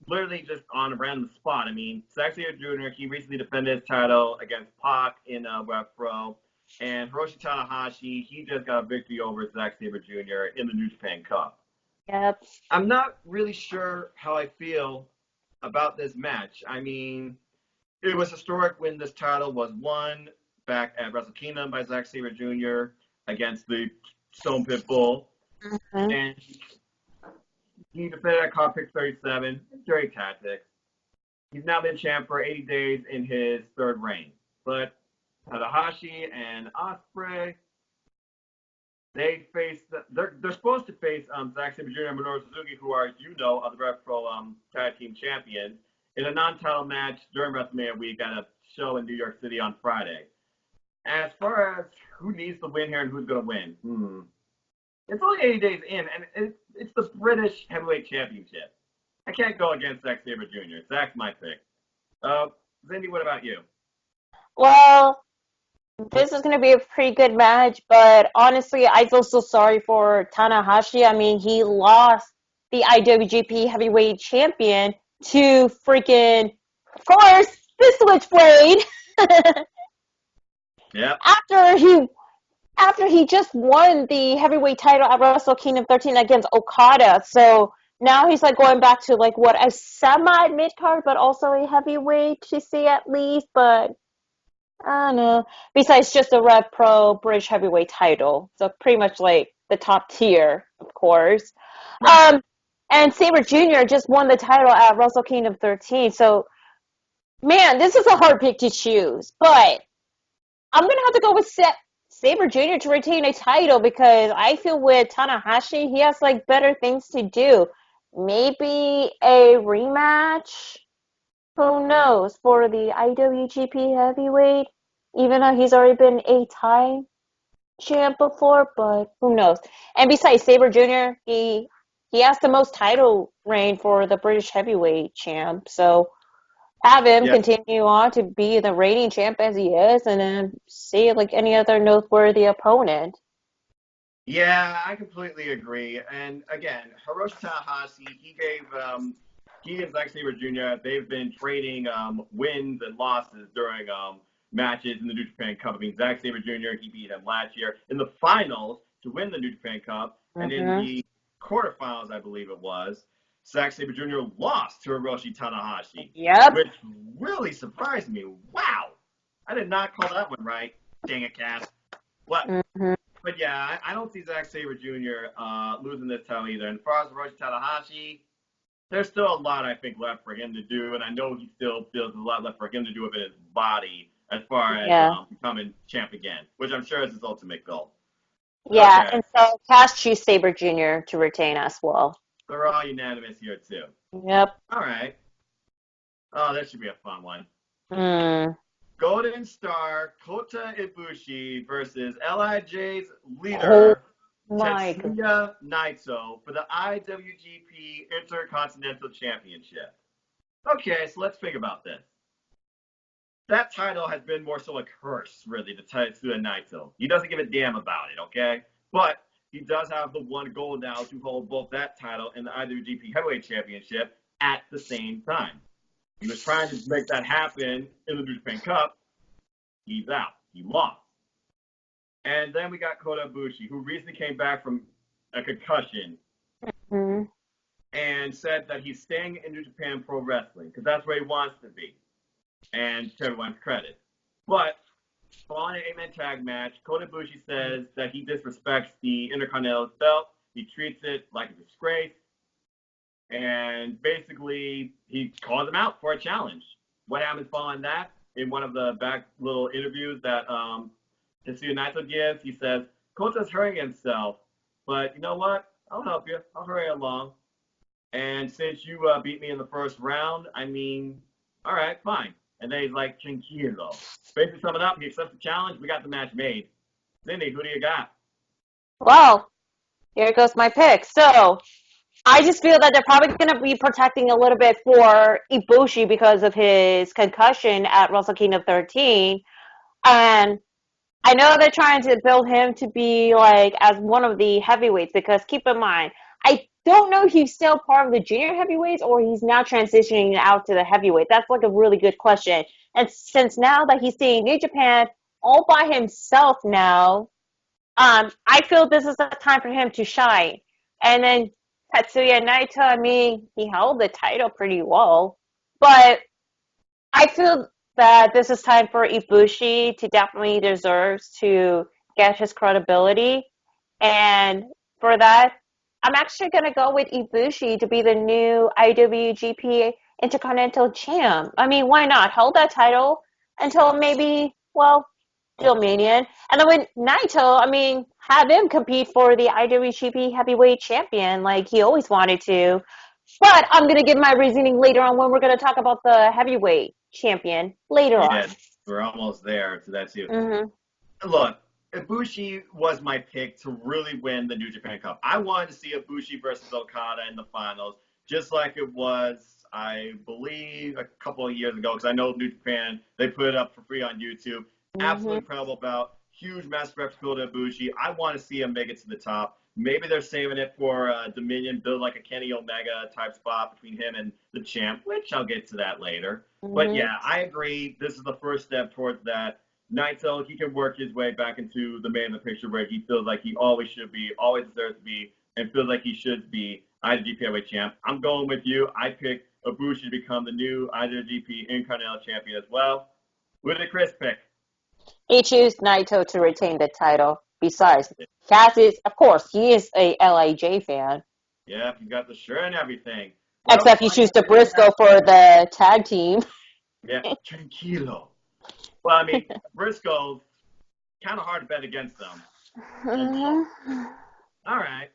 literally just on a random spot. I mean, Zack Sabre Jr., he recently defended his title against Pac in Web Pro, and Hiroshi Tanahashi, he just got a victory over Zack Sabre Jr. in the New Japan Cup. Yep. I'm not really sure how I feel about this match. I mean, it was historic when this title was won back at Wrestle Kingdom by Zack Sabre Jr. against the Stone Pit Bull. And he defended at Card Pick 37. Great tactics. He's now been champ for 80 days in his third reign. But Tanahashi and Ospreay, they're supposed to face Zack Sabre Jr. and Minoru Suzuki, who are, you know, the Rev Pro Tag Team Champions, in a non-title match during WrestleMania week at a show in New York City on Friday. As far as who needs to win here and who's going to win, it's only 80 days in, and it's the British Heavyweight Championship. I can't go against Zack Sabre Jr. Zack's my pick. Cindy, what about you? Well, this is going to be a pretty good match, but honestly, I feel so sorry for Tanahashi. I mean, he lost the IWGP Heavyweight Champion to freaking, of course, the Switchblade. Yeah. After he just won the heavyweight title at Wrestle Kingdom 13 against Okada, so now he's like going back to like a semi mid card, but also a heavyweight to see at least. But I don't know. Besides just a Rev Pro British heavyweight title, so pretty much like the top tier, of course. Right. And Sabre Jr. just won the title at Wrestle Kingdom 13, so man, this is a hard pick to choose, but I'm gonna have to go with Sabre Jr. to retain a title because I feel with Tanahashi, he has like better things to do. Maybe a rematch? Who knows? For the IWGP Heavyweight, even though he's already been 8-time champ before, but who knows? And besides, Sabre Jr., he has the most title reign for the British Heavyweight champ, so have him continue on to be the reigning champ as he is, and then see like any other noteworthy opponent. Yeah, I completely agree. And again, Hiroshi Tanahashi, he and Zack Sabre Jr., they've been trading wins and losses during matches in the New Japan Cup. I mean, Zack Sabre Jr., he beat him last year in the finals to win the New Japan Cup, and in the quarterfinals, I believe it was, Zack Sabre Jr. lost to Hiroshi Tanahashi. Yep. Which really surprised me. Wow. I did not call that one right. Dang it, Cass. What? But yeah, I don't see Zack Sabre Jr. Losing this title either. And as far as Hiroshi Tanahashi, there's still a lot, I think, left for him to do. And I know he still feels there's a lot left for him to do within his body as far as becoming champ again, which I'm sure is his ultimate goal. Yeah, Okay. and so Cass choose Saber Jr. to retain as well. They're all unanimous here, too. Yep. All right. Oh, that should be a fun one. Mm. Golden Star Kota Ibushi versus LIJ's Oh leader my god. Tetsuya Naito for the IWGP Intercontinental Championship. Okay, so let's think about this. That title has been more so a curse, really, to Tetsuya Naito. He doesn't give a damn about it, okay? But he does have the one goal now to hold both that title and the IWGP Heavyweight Championship at the same time. He was trying to make that happen in the New Japan Cup. He's out. He lost. And then we got Kota Ibushi, who recently came back from a concussion Mm. and said that he's staying in New Japan Pro Wrestling because that's where he wants to be. And to everyone's credit. But following an 8-man tag match, Kota Ibushi says that he disrespects the Intercontinental belt. He treats it like a disgrace. And basically, he calls him out for a challenge. What happens following that? In one of the back little interviews that Tetsuya Naito gives, he says, Kota's hurting himself, but you know what? I'll help you. I'll hurry along. And since you beat me in the first round, I mean, all right, fine. And then he's like, tranquilo. Basically, summing up, he accepts the challenge. We got the match made. Cindy, who do you got? Well, here goes my pick. So I just feel that they're probably going to be protecting a little bit for Ibushi because of his concussion at Wrestle Kingdom 13. And I know they're trying to build him to be like as one of the heavyweights because keep in mind, I don't know if he's still part of the junior heavyweights or he's now transitioning out to the heavyweight. That's like a really good question. And since now that he's staying in New Japan all by himself now, I feel this is the time for him to shine. And then Tetsuya Naito, I mean, he held the title pretty well, but I feel that this is time for Ibushi to definitely deserves to get his credibility. And for that, I'm actually going to go with Ibushi to be the new IWGP Intercontinental Champ. I mean, why not? Hold that title until maybe, well, Dominion. And then with Naito, I mean, have him compete for the IWGP Heavyweight Champion like he always wanted to. But I'm going to give my reasoning later on when we're going to talk about the heavyweight champion later on. Yeah, we're almost there to that too. Mm-hmm. Look, Ibushi was my pick to really win the New Japan Cup. I wanted to see Ibushi versus Okada in the finals, just like it was, I believe, a couple of years ago, because I know New Japan, they put it up for free on YouTube. Absolutely incredible bout. Huge match for Kota Ibushi. I want to see him make it to the top. Maybe they're saving it for Dominion, build like a Kenny Omega type spot between him and the champ, which I'll get to that later. But yeah, I agree. This is the first step towards that. Naito, he can work his way back into the man in the picture where he feels like he always should be, always deserves to be, and feels like he should be IWGP Heavyweight Champ. I'm going with you. I picked Ibushi to become the new IWGP Intercontinental Champion as well. Who did Chris pick? He chose Naito to retain the title. Besides, Cass is, of course, he is a LIJ fan. Yeah, you got the shirt and everything. Except you choose the Briscoe for the tag team. Yeah, tranquilo. Well, I mean, Briscoe's kind of hard to bet against them. All right.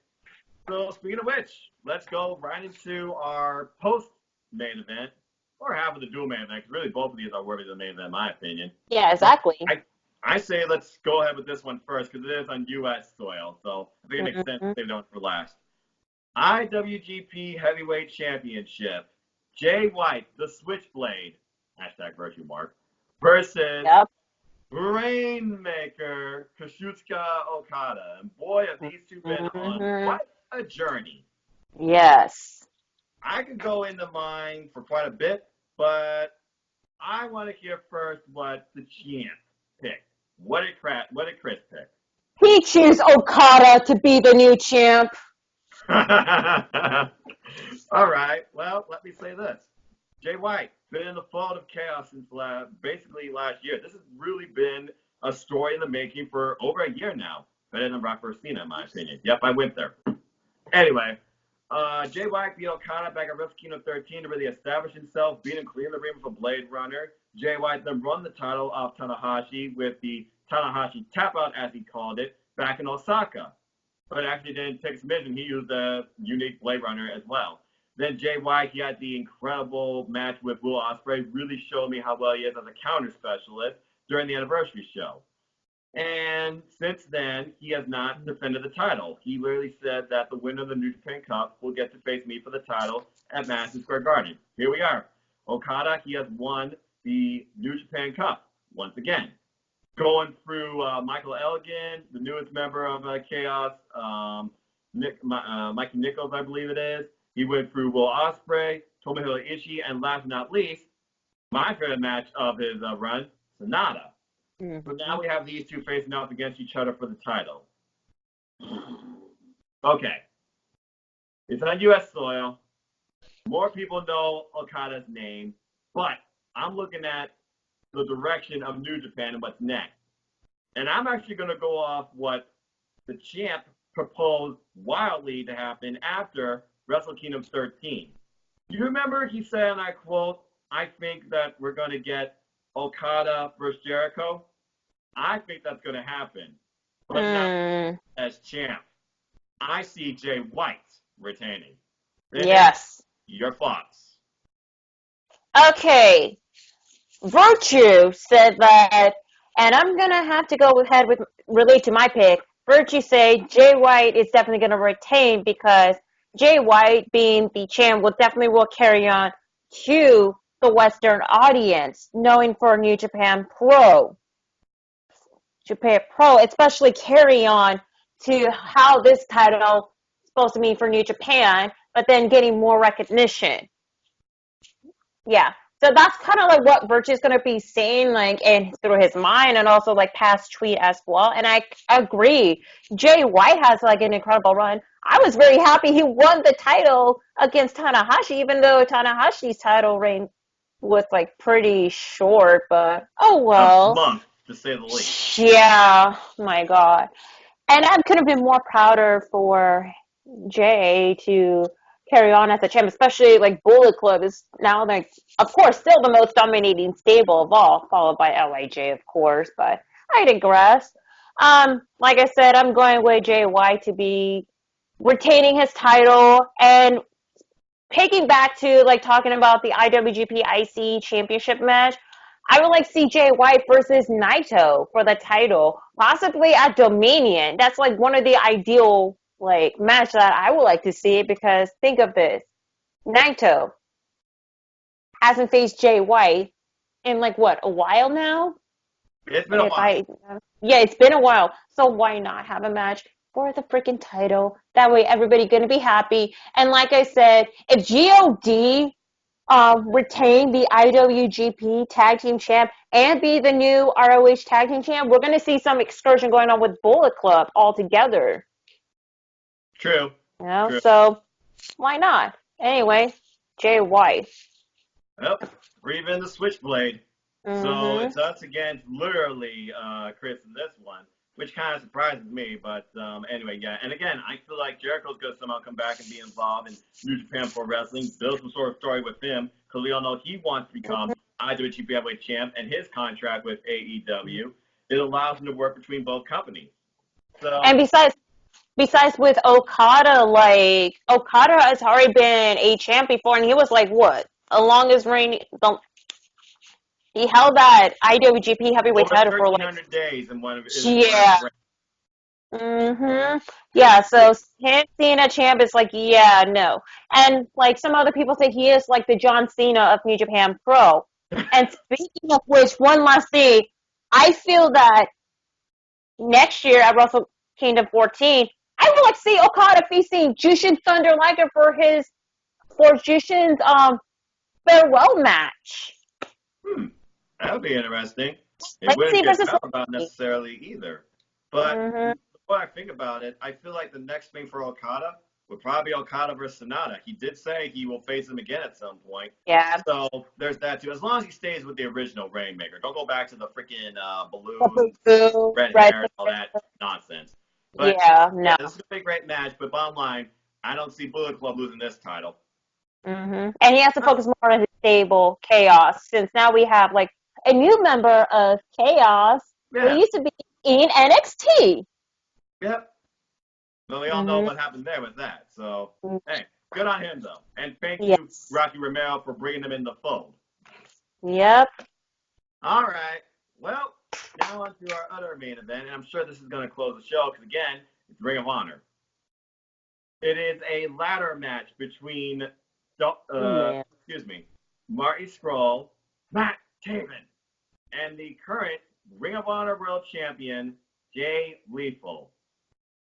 So speaking of which, let's go right into our post-main event, or half of the dual main event, because really both of these are worthy of the main event, in my opinion. Yeah, exactly. I say let's go ahead with this one first, because it is on U.S. soil, so I think it makes sense to save it on for last. IWGP Heavyweight Championship. Jay White, the Switchblade, hashtag virtue mark, versus Rainmaker Kazuchika Okada. And boy, have these two been on what a journey. Yes. I could go into mine for quite a bit, but I want to hear first what the champ picked. What did Chris pick? He chose Okada to be the new champ. All right. Well, let me say this. Jay White, been in the fold of chaos since basically last year. This has really been a story in the making for over a year now. Better than Brock Cena, in my opinion. Yep, I went there. Anyway, Jay White beat Okada back at Wrestle Kingdom 13 to really establish himself, beating clean the ring with a Blade Runner. Jay White then won the title off Tanahashi with the Tanahashi tap out, as he called it, back in Osaka. But actually didn't take submission. He used the unique Blade Runner as well. Then Jay White, he had the incredible match with Will Ospreay, really showed me how well he is as a counter specialist during the anniversary show. And since then, he has not defended the title. He literally said that the winner of the New Japan Cup will get to face me for the title at Madison Square Garden. Here we are. Okada, he has won the New Japan Cup once again. Going through Michael Elgin, the newest member of Chaos, Mikey Nichols, I believe it is. He went through Will Ospreay, Tomohiro Ishii, and last but not least, my favorite match of his run, Sonata. So now we have these two facing off against each other for the title. Okay. It's on U.S. soil. More people know Okada's name, but I'm looking at the direction of New Japan and what's next. And I'm actually going to go off what the champ proposed wildly to happen after Wrestle Kingdom 13. You remember he said, and I quote, I think that we're going to get Okada versus Jericho. I think that's going to happen, but not as champ. I see Jay White retaining. Yes. Your thoughts? Okay. Virtue said that, and I'm going to have to go ahead with relate to my pick. Virtue say Jay White is definitely going to retain because Jay White, being the champ, will carry on to the Western audience, knowing for New Japan Pro, especially carry on to how this title is supposed to mean for New Japan, but then getting more recognition. Yeah. So that's kind of like what Virtue is going to be saying, like, and through his mind and also like past tweet as well. And I agree. Jay White has like an incredible run. I was very happy he won the title against Tanahashi, even though Tanahashi's title reign was like pretty short, but oh well. A month, to say the least. Yeah. My God. And I could have been more prouder for Jay to carry on as a champ, especially like Bullet Club is now like, of course, still the most dominating stable of all, followed by LIJ, of course, but I digress. Like I said, I'm going with Jay White to be retaining his title and picking back to like talking about the IWGP IC championship match. I would like to see Jay White versus Naito for the title, possibly at Dominion. That's like one of the ideal like match that I would like to see, because think of this. Naito hasn't faced Jay White in like what, a while now? It's been a while. Yeah, it's been a while. So why not have a match for the freaking title? That way everybody gonna be happy. And like I said, if GOD retain the IWGP Tag Team Champ and be the new ROH Tag Team Champ, we're gonna see some excursion going on with Bullet Club altogether. True. You know, True. so why not? Anyway, Jay White. Yep, we're even the Switchblade. Mm-hmm. So it's us against literally Chris in this one, which kind of surprises me. But anyway, yeah. And again, I feel like Jericho's going to somehow come back and be involved in New Japan Pro Wrestling, build some sort of story with him, because we all know he wants to become IWGP Heavyweight Champ, and his contract with AEW, it allows him to work between both companies. So, and besides with Okada, like, Okada has already been a champ before, and he was like, what? The longest reign, he held that IWGP heavyweight title for like 1,300 days in one of his Yeah, so him being a champ is like, yeah, no. And like some other people say he is like the John Cena of New Japan Pro. And speaking of which, one last thing, I feel that next year at Wrestle Kingdom 14, I would like to see Okada facing Jushin Thunder Liger for Jushin's farewell match. That would be interesting. It wouldn't get talked about necessarily either. But when I think about it, I feel like the next thing for Okada would probably be Okada versus Sonata. He did say he will face him again at some point. Yeah. So there's that too. As long as he stays with the original Rainmaker. Don't go back to the freaking balloons, red hair, and all that nonsense. But, yeah, no. This is a big, great match. But bottom line, I don't see Bullet Club losing this title. And he has to focus more on his stable Chaos, since now we have like a new member of Chaos who used to be in NXT. Yep. Well, we all know what happened there with that. So, hey, good on him, though. And thank you, Rocky Romero, for bringing him in the fold. Yep. All right. Well, now on to our other main event, and I'm sure this is going to close the show because, again, it's Ring of Honor. It is a ladder match between, Marty Scurll, Matt Taven, and the current Ring of Honor World Champion, Jay Lethal.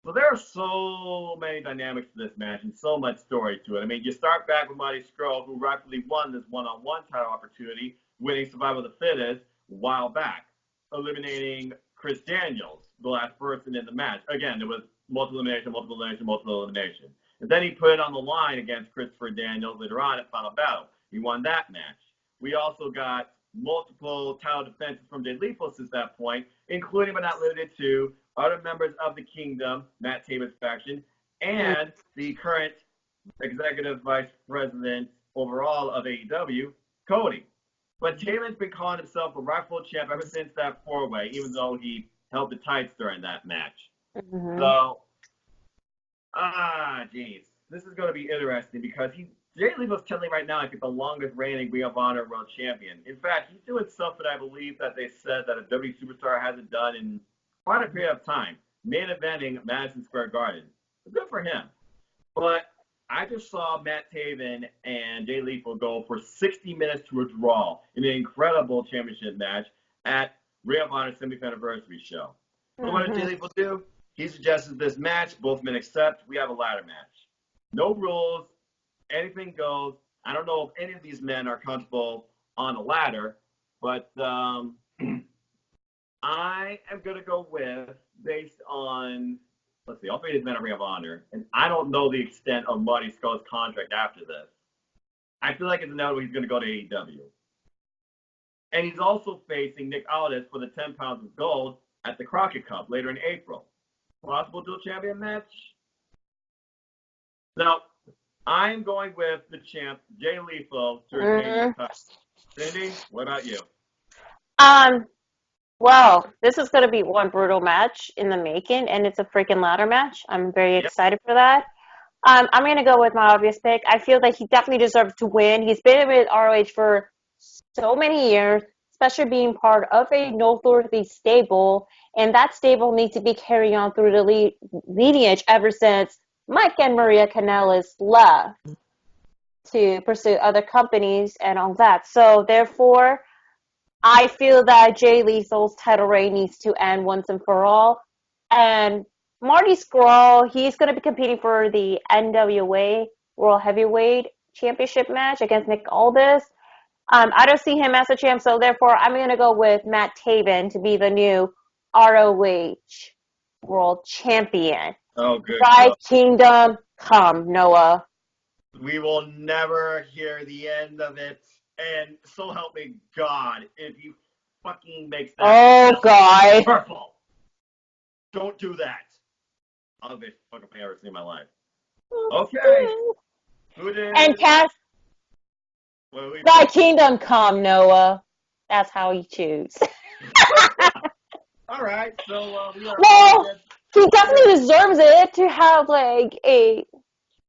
So there are so many dynamics to this match and so much story to it. I mean, you start back with Marty Scurll, who rightfully won this one-on-one title opportunity, winning Survival of the Fittest a while back, eliminating Chris Daniels, the last person in the match. Again, there was multiple elimination. And then he put it on the line against Christopher Daniels later on at Final Battle. He won that match. We also got multiple title defenses from Jay Lethal since that point, including but not limited to other members of the Kingdom, Matt Taven's faction, and the current executive vice president overall of AEW, Cody. But Taven's been calling himself a rightful champ ever since that four-way, even though he held the tights during that match. So, geez. This is going to be interesting because Jay Lethal's technically right now, I think, the longest reigning Ring of Honor World Champion. In fact, he's doing something I believe that they said that a WWE superstar hasn't done in quite a period of time, main eventing Madison Square Garden. Good for him. But I just saw Matt Taven and Jay Lethal go for 60 minutes to a draw in an incredible championship match at Ring of Honor 70th Anniversary show. So what did Jay Lethal do? He suggested this match. Both men accept. We have a ladder match. No rules. Anything goes. I don't know if any of these men are comfortable on a ladder, but I am going to go with, based on, let's see, all three of these men are Ring of Honor, and I don't know the extent of Marty Scurll's contract after this. I feel like it's inevitable he's going to go to AEW. And he's also facing Nick Aldis for the 10 pounds of gold at the Crockett Cup later in April. Possible dual champion match? Now, I'm going with the champ, Jay Lethal, to retain the title. Cindy, what about you? Well, this is going to be one brutal match in the making, and it's a freaking ladder match. I'm very excited for that. I'm going to go with my obvious pick. I feel that he definitely deserves to win. He's been with ROH for so many years, especially being part of a noteworthy stable, and that stable needs to be carrying on through the lineage ever since Mike and Maria Kanellis left to pursue other companies and all that. So, therefore, I feel that Jay Lethal's title reign needs to end once and for all. And Marty Scurll, he's going to be competing for the NWA World Heavyweight Championship match against Nick Aldis. I don't see him as a champ, so therefore I'm going to go with Matt Taven to be the new ROH World Champion. Oh, good. Thy kingdom come, Noah. We will never hear the end of it. And so help me God, if he fucking makes that purple. Don't do that. I'll be fucking thing I've ever seen in my life. Okay. Who did? And cast Thy kingdom come, Noah. That's how you choose. All right. So he definitely deserves it to have like a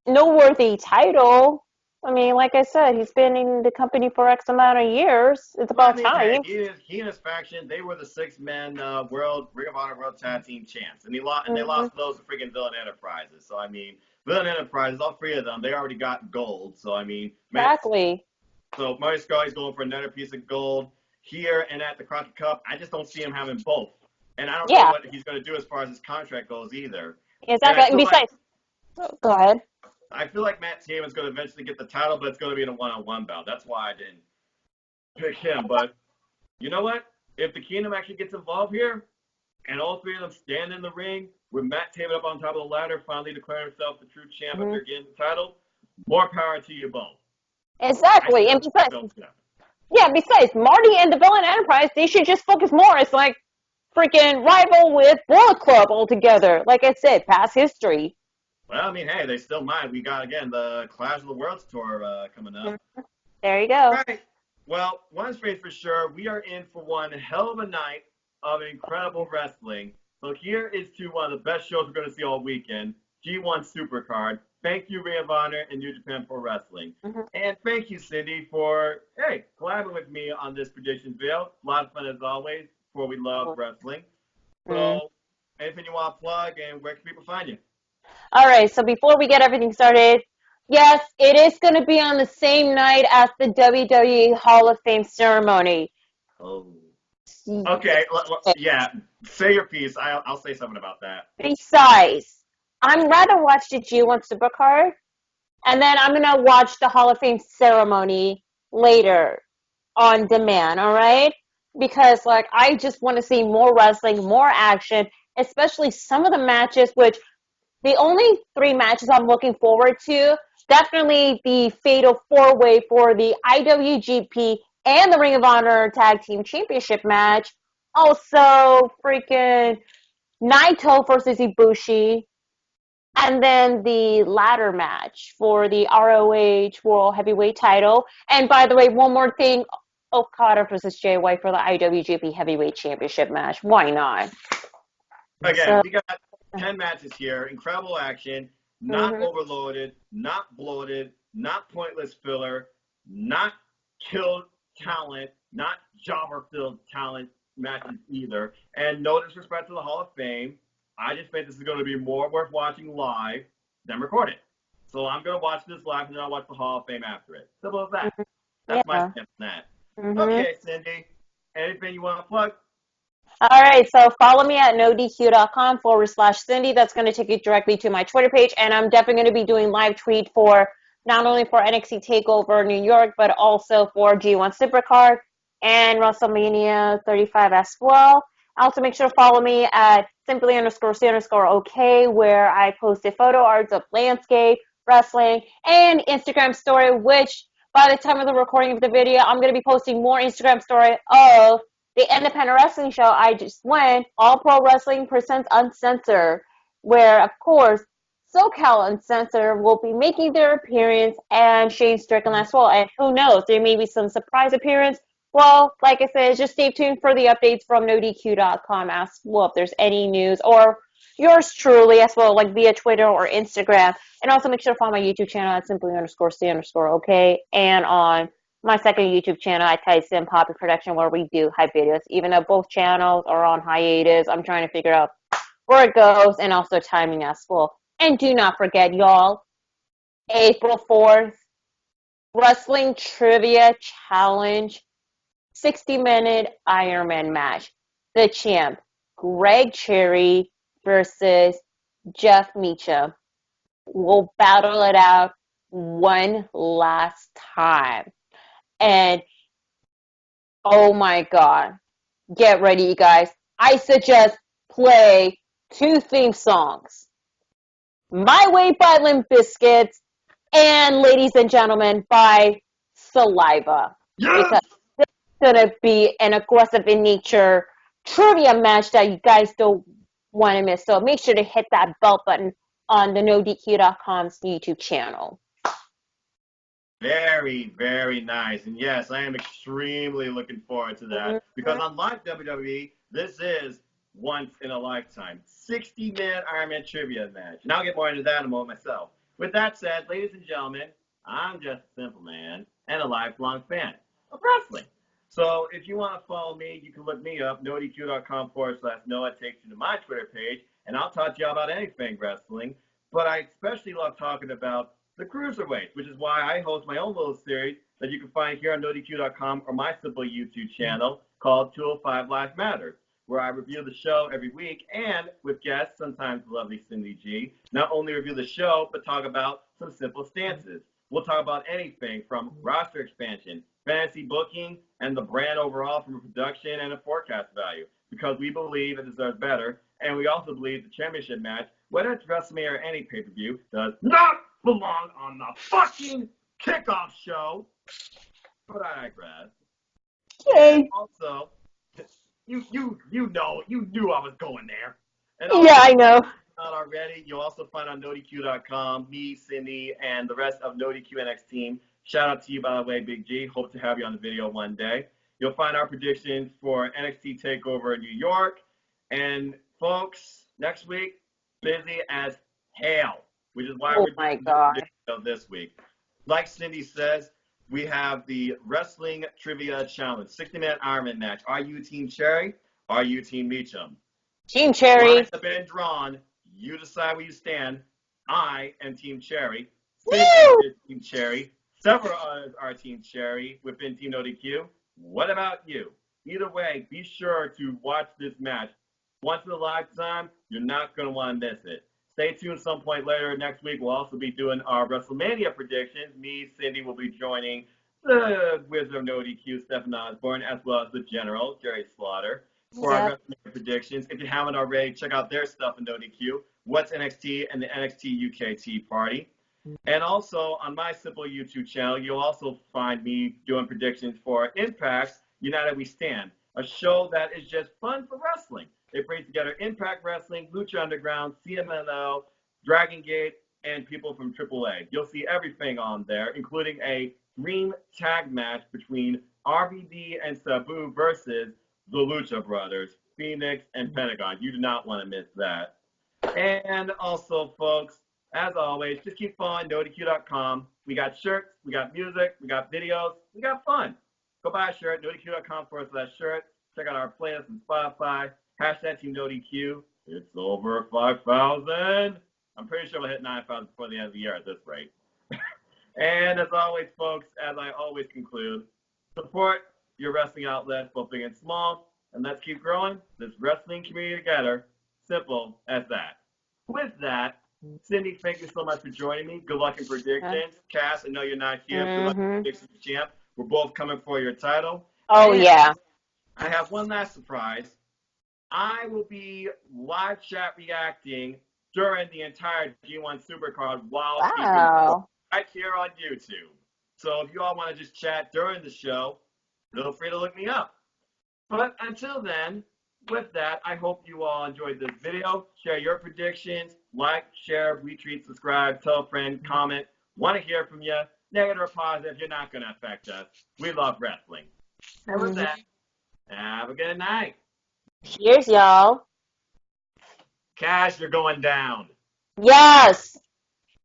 noteworthy title. I mean, like I said, he's been in the company for X amount of years. It's about time. He and his faction, they were the 6-man World Ring of Honor World Tag Team champs, and they lost those to freaking Villain Enterprises. So I mean, Villain Enterprises, all three of them, they already got gold. So I mean, exactly. So Marty Scurll is going for another piece of gold here and at the Crockett Cup. I just don't see him having both, and I don't know what he's going to do as far as his contract goes either. Exactly. And besides, go ahead. I feel like Matt Taven's going to eventually get the title, but it's going to be in a one-on-one bout. That's why I didn't pick him. But you know what? If the Kingdom actually gets involved here, and all three of them stand in the ring with Matt Taven up on top of the ladder, finally declaring himself the true champ after getting the title, more power to you both. Exactly. And besides, Marty and the Villain Enterprise, they should just focus more. It's like freaking rival with Bullet Club altogether. Like I said, past history. Well, I mean, hey, they still might. We got, again, the Clash of the Worlds tour coming up. There you go. Right. Well, one thing's for sure, we are in for one hell of a night of incredible wrestling. So here is to one of the best shows we're going to see all weekend, G1 Supercard. Thank you, Ring of Honor and New Japan Pro Wrestling. And thank you, Cindy, for, hey, collabing with me on this prediction video. A lot of fun as always, for we love wrestling. So, anything you want to plug, and where can people find you? All right, so before we get everything started, yes, it is going to be on the same night as the WWE Hall of Fame ceremony. Oh. Okay, yeah, say your piece. I'll say something about that. Besides, I'm rather watch the G1 Supercard, and then I'm going to watch the Hall of Fame ceremony later on demand, all right? Because, like, I just want to see more wrestling, more action, especially some of the matches, which the only 3 matches I'm looking forward to, definitely the Fatal 4-Way for the IWGP and the Ring of Honor Tag Team Championship match. Also, freaking Naito versus Ibushi. And then the ladder match for the ROH World Heavyweight title. And by the way, one more thing, Okada versus Jay White for the IWGP Heavyweight Championship match. Why not? Again, we got 10 matches here, incredible action, not overloaded, not bloated, not pointless filler, not killed talent, not jobber-filled talent matches either. And no disrespect to the Hall of Fame, I just think this is going to be more worth watching live than recorded. So I'm going to watch this live, and then I'll watch the Hall of Fame after it. Simple as that. That's my stance on that. Okay, Cindy, anything you want to plug? All right, so follow me at nodq.com/Cindy. That's going to take you directly to my Twitter page, and I'm definitely going to be doing live tweet for not only for NXT TakeOver New York, but also for G1 Supercard and WrestleMania 35 as well. Also, make sure to follow me at simply_C_OK, where I posted photo arts of landscape, wrestling, and Instagram story, which by the time of the recording of the video, I'm going to be posting more Instagram story of the independent wrestling show I just went, All Pro Wrestling Presents Uncensored, where, of course, SoCal Uncensored will be making their appearance, and Shane Strickland as well. And who knows, there may be some surprise appearance. Well, like I said, just stay tuned for the updates from NoDQ.com as well if there's any news, or yours truly as well, like via Twitter or Instagram. And also make sure to follow my YouTube channel at simply_C_OK, and on my second YouTube channel at Tyson Poppy Production, where we do hype videos. Even though both channels are on hiatus, I'm trying to figure out where it goes and also timing as well. And do not forget, y'all, April 4th, Wrestling Trivia Challenge, 60-minute Ironman match. The champ, Greg Cherry versus Jeff Meacham, will battle it out one last time. And, oh my God, get ready, you guys. I suggest play 2 theme songs. My Way by Limp Bizkit and, ladies and gentlemen, by Saliva. Yes! Because this is going to be an aggressive in nature trivia match that you guys don't want to miss. So make sure to hit that bell button on the NoDQ.com's YouTube channel. Very, very nice. And yes, I am extremely looking forward to that. Because on Live WWE, this is once in a lifetime. 60-minute Ironman trivia match. And I'll get more into that in a moment myself. With that said, ladies and gentlemen, I'm just a simple man and a lifelong fan of wrestling. So if you want to follow me, you can look me up, nodq.com/Noah. Takes you to my Twitter page, and I'll talk to you about anything wrestling. But I especially love talking about the cruiserweights, which is why I host my own little series that you can find here on nodq.com or my simple YouTube channel called 205 Life Matters, where I review the show every week and with guests, sometimes the lovely Cindy G, not only review the show, but talk about some simple stances. We'll talk about anything from roster expansion, fantasy booking, and the brand overall from a production and a forecast value, because we believe it deserves better, and we also believe the championship match, whether it's WrestleMania or any pay-per-view, does not belong on the fucking kickoff show. But I digress. Okay. And also, you knew I was going there. And also, yeah, I know. out already, you'll also find on NoDQ.com, me, Cindy, and the rest of NoDQ NXT team. Shout out to you, by the way, Big G. Hope to have you on the video one day. You'll find our predictions for NXT TakeOver New York. And, folks, next week, busy as hell, which is why we're doing the video this week. Like Cindy says, we have the Wrestling Trivia Challenge, 60-minute Ironman match. Are you Team Cherry? Are you Team Meacham? Team Cherry. Lines have been drawn. You decide where you stand. I am Team Cherry. Cindy is Team Cherry. Several others are Team Cherry within Team NoDQ. What about you? Either way, be sure to watch this match. Once in a lifetime, you're not going to want to miss it. Stay tuned some point later next week. We'll also be doing our WrestleMania predictions. Me, Cindy, will be joining the Wizard of NoDQ, Stephen Osborne, as well as the General, Jerry Slaughter, for our WrestleMania predictions. If you haven't already, check out their stuff in NoDQ. What's NXT and the NXT UK Tea Party. And also on my simple YouTube channel, you'll also find me doing predictions for Impact United We Stand, a show that is just fun for wrestling. It brings together Impact Wrestling, Lucha Underground, CMLL, Dragon Gate, and people from AAA. You'll see everything on there, including a dream tag match between RVD and Sabu versus the Lucha Brothers, Phoenix and Pentagon. You do not want to miss that. And also, folks, as always, just keep following NoDQ.com. We got shirts, we got music, we got videos, we got fun. Go buy a shirt, NoDQ.com/shirt. Check out our playlist on Spotify. Hashtag Team NoDQ. It's over 5,000. I'm pretty sure we'll hit 9,000 before the end of the year at this rate. And as always, folks, as I always conclude, support your wrestling outlets, both big and small, and let's keep growing this wrestling community together. Simple as that. With that, Cindy, thank you so much for joining me. Good luck in predictions. Cass, I know you're not here. Good luck in predictions, champ. We're both coming for your title. Oh, and yeah. I have one last surprise. I will be live chat reacting during the entire G1 Supercard while right here on YouTube. So if you all want to just chat during the show, feel free to look me up. But until then, with that, I hope you all enjoyed this video. Share your predictions. Like, share, retweet, subscribe, tell a friend, comment. Want to hear from you. Negative or positive, you're not going to affect us. We love wrestling. And with that, have a good night. Cheers, y'all. Cash, you're going down. Yes.